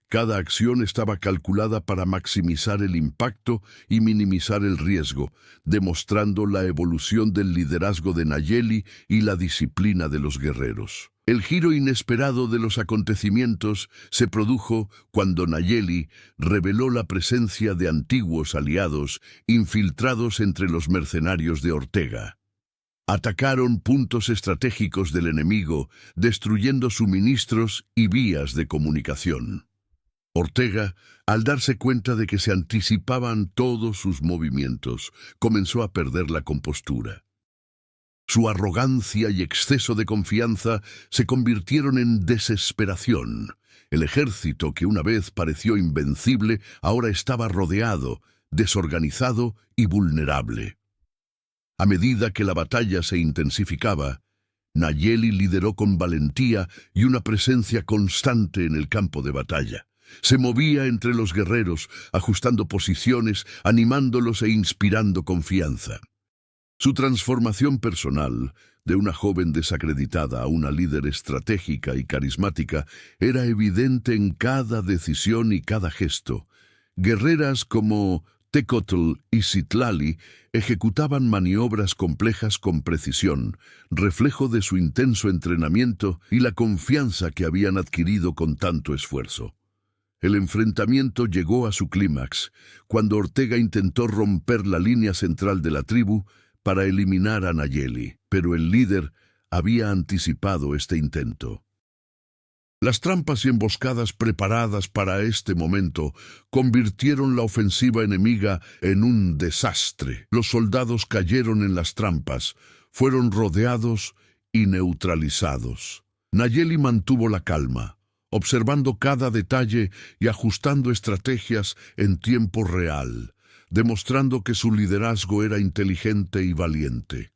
Cada acción estaba calculada para maximizar el impacto y minimizar el riesgo, demostrando la evolución del liderazgo de Nayeli y la disciplina de los guerreros. El giro inesperado de los acontecimientos se produjo cuando Nayeli reveló la presencia de antiguos aliados infiltrados entre los mercenarios de Ortega. Atacaron puntos estratégicos del enemigo, destruyendo suministros y vías de comunicación. Ortega, al darse cuenta de que se anticipaban todos sus movimientos, comenzó a perder la compostura. Su arrogancia y exceso de confianza se convirtieron en desesperación. El ejército, que una vez pareció invencible, ahora estaba rodeado, desorganizado y vulnerable. A medida que la batalla se intensificaba, Nayeli lideró con valentía y una presencia constante en el campo de batalla. Se movía entre los guerreros, ajustando posiciones, animándolos e inspirando confianza. Su transformación personal, de una joven desacreditada a una líder estratégica y carismática, era evidente en cada decisión y cada gesto. Guerreras como Tecotl y Citlali ejecutaban maniobras complejas con precisión, reflejo de su intenso entrenamiento y la confianza que habían adquirido con tanto esfuerzo. El enfrentamiento llegó a su clímax, cuando Ortega intentó romper la línea central de la tribu para eliminar a Nayeli, pero el líder había anticipado este intento. Las trampas y emboscadas preparadas para este momento convirtieron la ofensiva enemiga en un desastre. Los soldados cayeron en las trampas, fueron rodeados y neutralizados. Nayeli mantuvo la calma, observando cada detalle y ajustando estrategias en tiempo real, demostrando que su liderazgo era inteligente y valiente.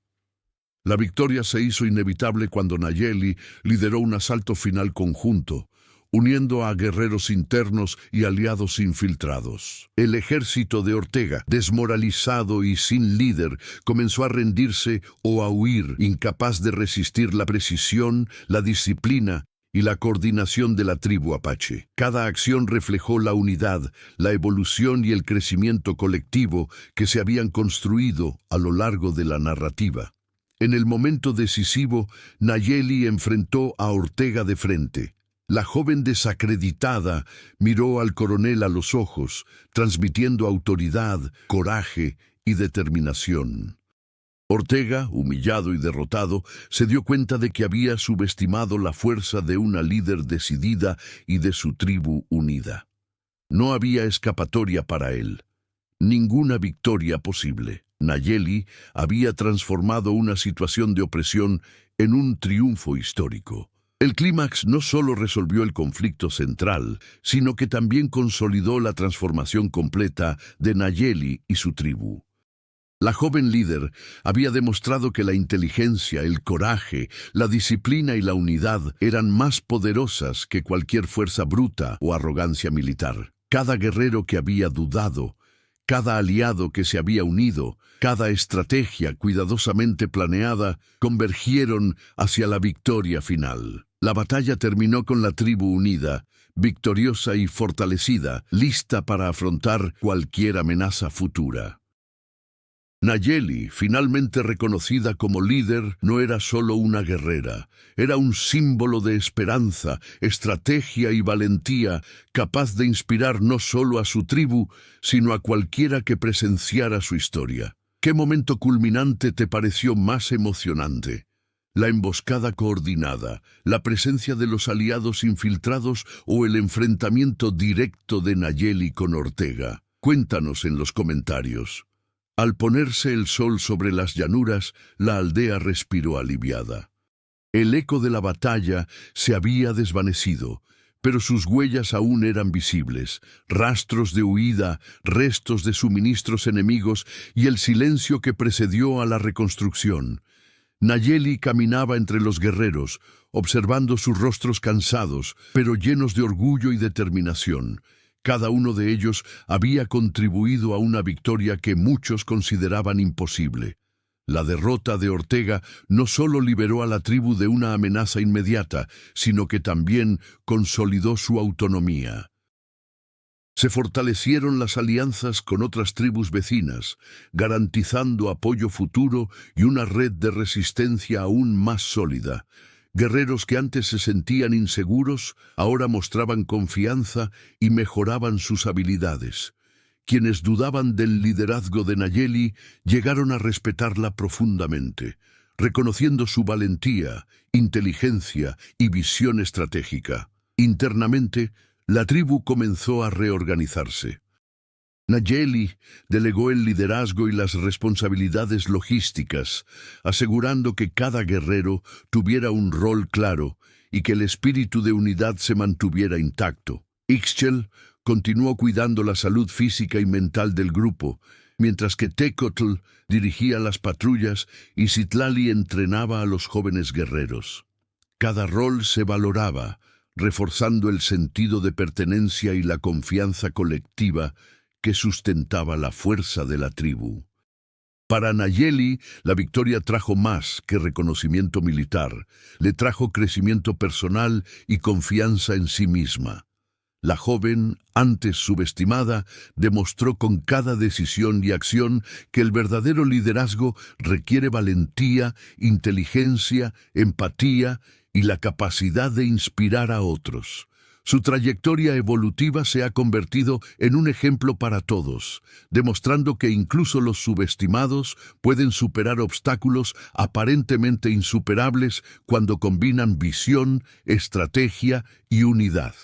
La victoria se hizo inevitable cuando Nayeli lideró un asalto final conjunto, uniendo a guerreros internos y aliados infiltrados. El ejército de Ortega, desmoralizado y sin líder, comenzó a rendirse o a huir, incapaz de resistir la precisión, la disciplina y la coordinación de la tribu Apache. Cada acción reflejó la unidad, la evolución y el crecimiento colectivo que se habían construido a lo largo de la narrativa. En el momento decisivo, Nayeli enfrentó a Ortega de frente. La joven desacreditada miró al coronel a los ojos, transmitiendo autoridad, coraje y determinación. Ortega, humillado y derrotado, se dio cuenta de que había subestimado la fuerza de una líder decidida y de su tribu unida. No había escapatoria para él, ninguna victoria posible. Nayeli había transformado una situación de opresión en un triunfo histórico. El clímax no solo resolvió el conflicto central, sino que también consolidó la transformación completa de Nayeli y su tribu. La joven líder había demostrado que la inteligencia, el coraje, la disciplina y la unidad eran más poderosas que cualquier fuerza bruta o arrogancia militar. Cada guerrero que había dudado, cada aliado que se había unido, cada estrategia cuidadosamente planeada, convergieron hacia la victoria final. La batalla terminó con la tribu unida, victoriosa y fortalecida, lista para afrontar cualquier amenaza futura. Nayeli, finalmente reconocida como líder, no era solo una guerrera, era un símbolo de esperanza, estrategia y valentía, capaz de inspirar no solo a su tribu, sino a cualquiera que presenciara su historia. ¿Qué momento culminante te pareció más emocionante? ¿La emboscada coordinada, la presencia de los aliados infiltrados o el enfrentamiento directo de Nayeli con Ortega? Cuéntanos en los comentarios. Al ponerse el sol sobre las llanuras, la aldea respiró aliviada. El eco de la batalla se había desvanecido, pero sus huellas aún eran visibles, rastros de huida, restos de suministros enemigos y el silencio que precedió a la reconstrucción. Nayeli caminaba entre los guerreros, observando sus rostros cansados, pero llenos de orgullo y determinación. Cada uno de ellos había contribuido a una victoria que muchos consideraban imposible. La derrota de Ortega no solo liberó a la tribu de una amenaza inmediata, sino que también consolidó su autonomía. Se fortalecieron las alianzas con otras tribus vecinas, garantizando apoyo futuro y una red de resistencia aún más sólida. Guerreros que antes se sentían inseguros, ahora mostraban confianza y mejoraban sus habilidades. Quienes dudaban del liderazgo de Nayeli llegaron a respetarla profundamente, reconociendo su valentía, inteligencia y visión estratégica. Internamente, la tribu comenzó a reorganizarse. Nayeli delegó el liderazgo y las responsabilidades logísticas, asegurando que cada guerrero tuviera un rol claro y que el espíritu de unidad se mantuviera intacto. Ixchel continuó cuidando la salud física y mental del grupo, mientras que Tecotl dirigía las patrullas y Citlali entrenaba a los jóvenes guerreros. Cada rol se valoraba, reforzando el sentido de pertenencia y la confianza colectiva que sustentaba la fuerza de la tribu. Para Nayeli, la victoria trajo más que reconocimiento militar, le trajo crecimiento personal y confianza en sí misma. La joven, antes subestimada, demostró con cada decisión y acción que el verdadero liderazgo requiere valentía, inteligencia, empatía y la capacidad de inspirar a otros. Su trayectoria evolutiva se ha convertido en un ejemplo para todos, demostrando que incluso los subestimados pueden superar obstáculos aparentemente insuperables cuando combinan visión, estrategia y unidad.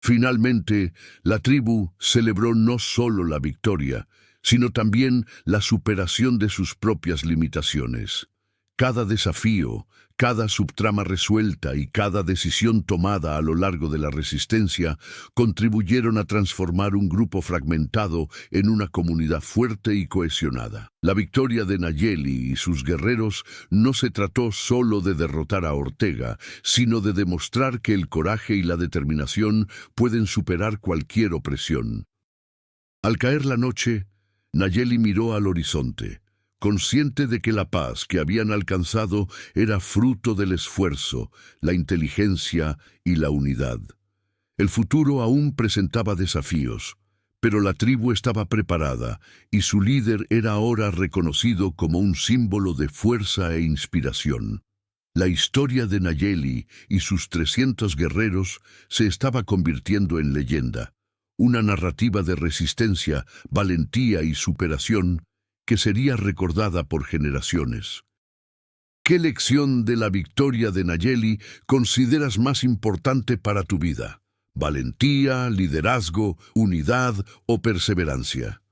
Finalmente, la tribu celebró no solo la victoria, sino también la superación de sus propias limitaciones. Cada desafío, cada subtrama resuelta y cada decisión tomada a lo largo de la resistencia contribuyeron a transformar un grupo fragmentado en una comunidad fuerte y cohesionada. La victoria de Nayeli y sus guerreros no se trató solo de derrotar a Ortega, sino de demostrar que el coraje y la determinación pueden superar cualquier opresión. Al caer la noche, Nayeli miró al horizonte. consciente de que la paz que habían alcanzado era fruto del esfuerzo, la inteligencia y la unidad. El futuro aún presentaba desafíos, pero la tribu estaba preparada y su líder era ahora reconocido como un símbolo de fuerza e inspiración. La historia de Nayeli y sus 300 guerreros se estaba convirtiendo en leyenda, una narrativa de resistencia, valentía y superación que sería recordada por generaciones. ¿Qué lección de la victoria de Nayeli consideras más importante para tu vida? ¿Valentía, liderazgo, unidad o perseverancia?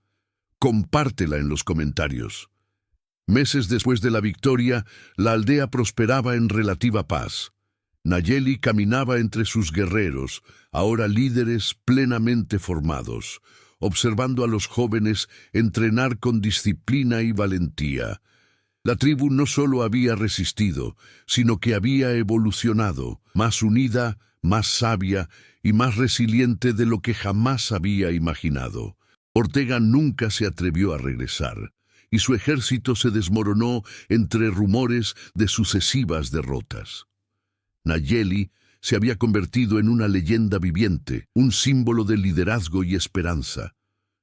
Compártela en los comentarios. Meses después de la victoria, la aldea prosperaba en relativa paz. Nayeli caminaba entre sus guerreros, ahora líderes plenamente formados, observando a los jóvenes entrenar con disciplina y valentía. La tribu no solo había resistido, sino que había evolucionado, más unida, más sabia y más resiliente de lo que jamás había imaginado. Ortega nunca se atrevió a regresar, y su ejército se desmoronó entre rumores de sucesivas derrotas. Nayeli se había convertido en una leyenda viviente, un símbolo de liderazgo y esperanza.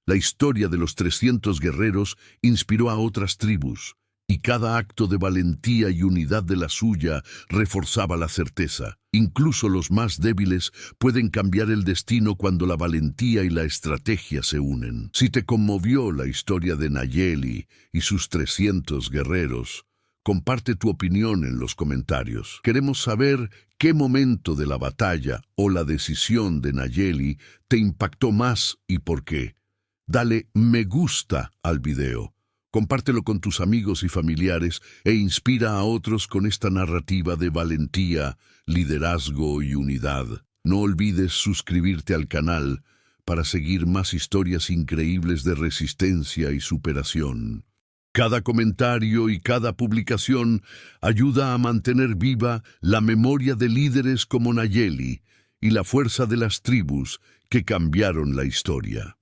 La historia de los 300 guerreros inspiró a otras tribus, y cada acto de valentía y unidad de la suya reforzaba la certeza. Incluso los más débiles pueden cambiar el destino cuando la valentía y la estrategia se unen. Si te conmovió la historia de Nayeli y sus 300 guerreros, comparte tu opinión en los comentarios. Queremos saber qué momento de la batalla o la decisión de Nayeli te impactó más y por qué. Dale me gusta al video. Compártelo con tus amigos y familiares e inspira a otros con esta narrativa de valentía, liderazgo y unidad. No olvides suscribirte al canal para seguir más historias increíbles de resistencia y superación. Cada comentario y cada publicación ayuda a mantener viva la memoria de líderes como Nayeli y la fuerza de las tribus que cambiaron la historia.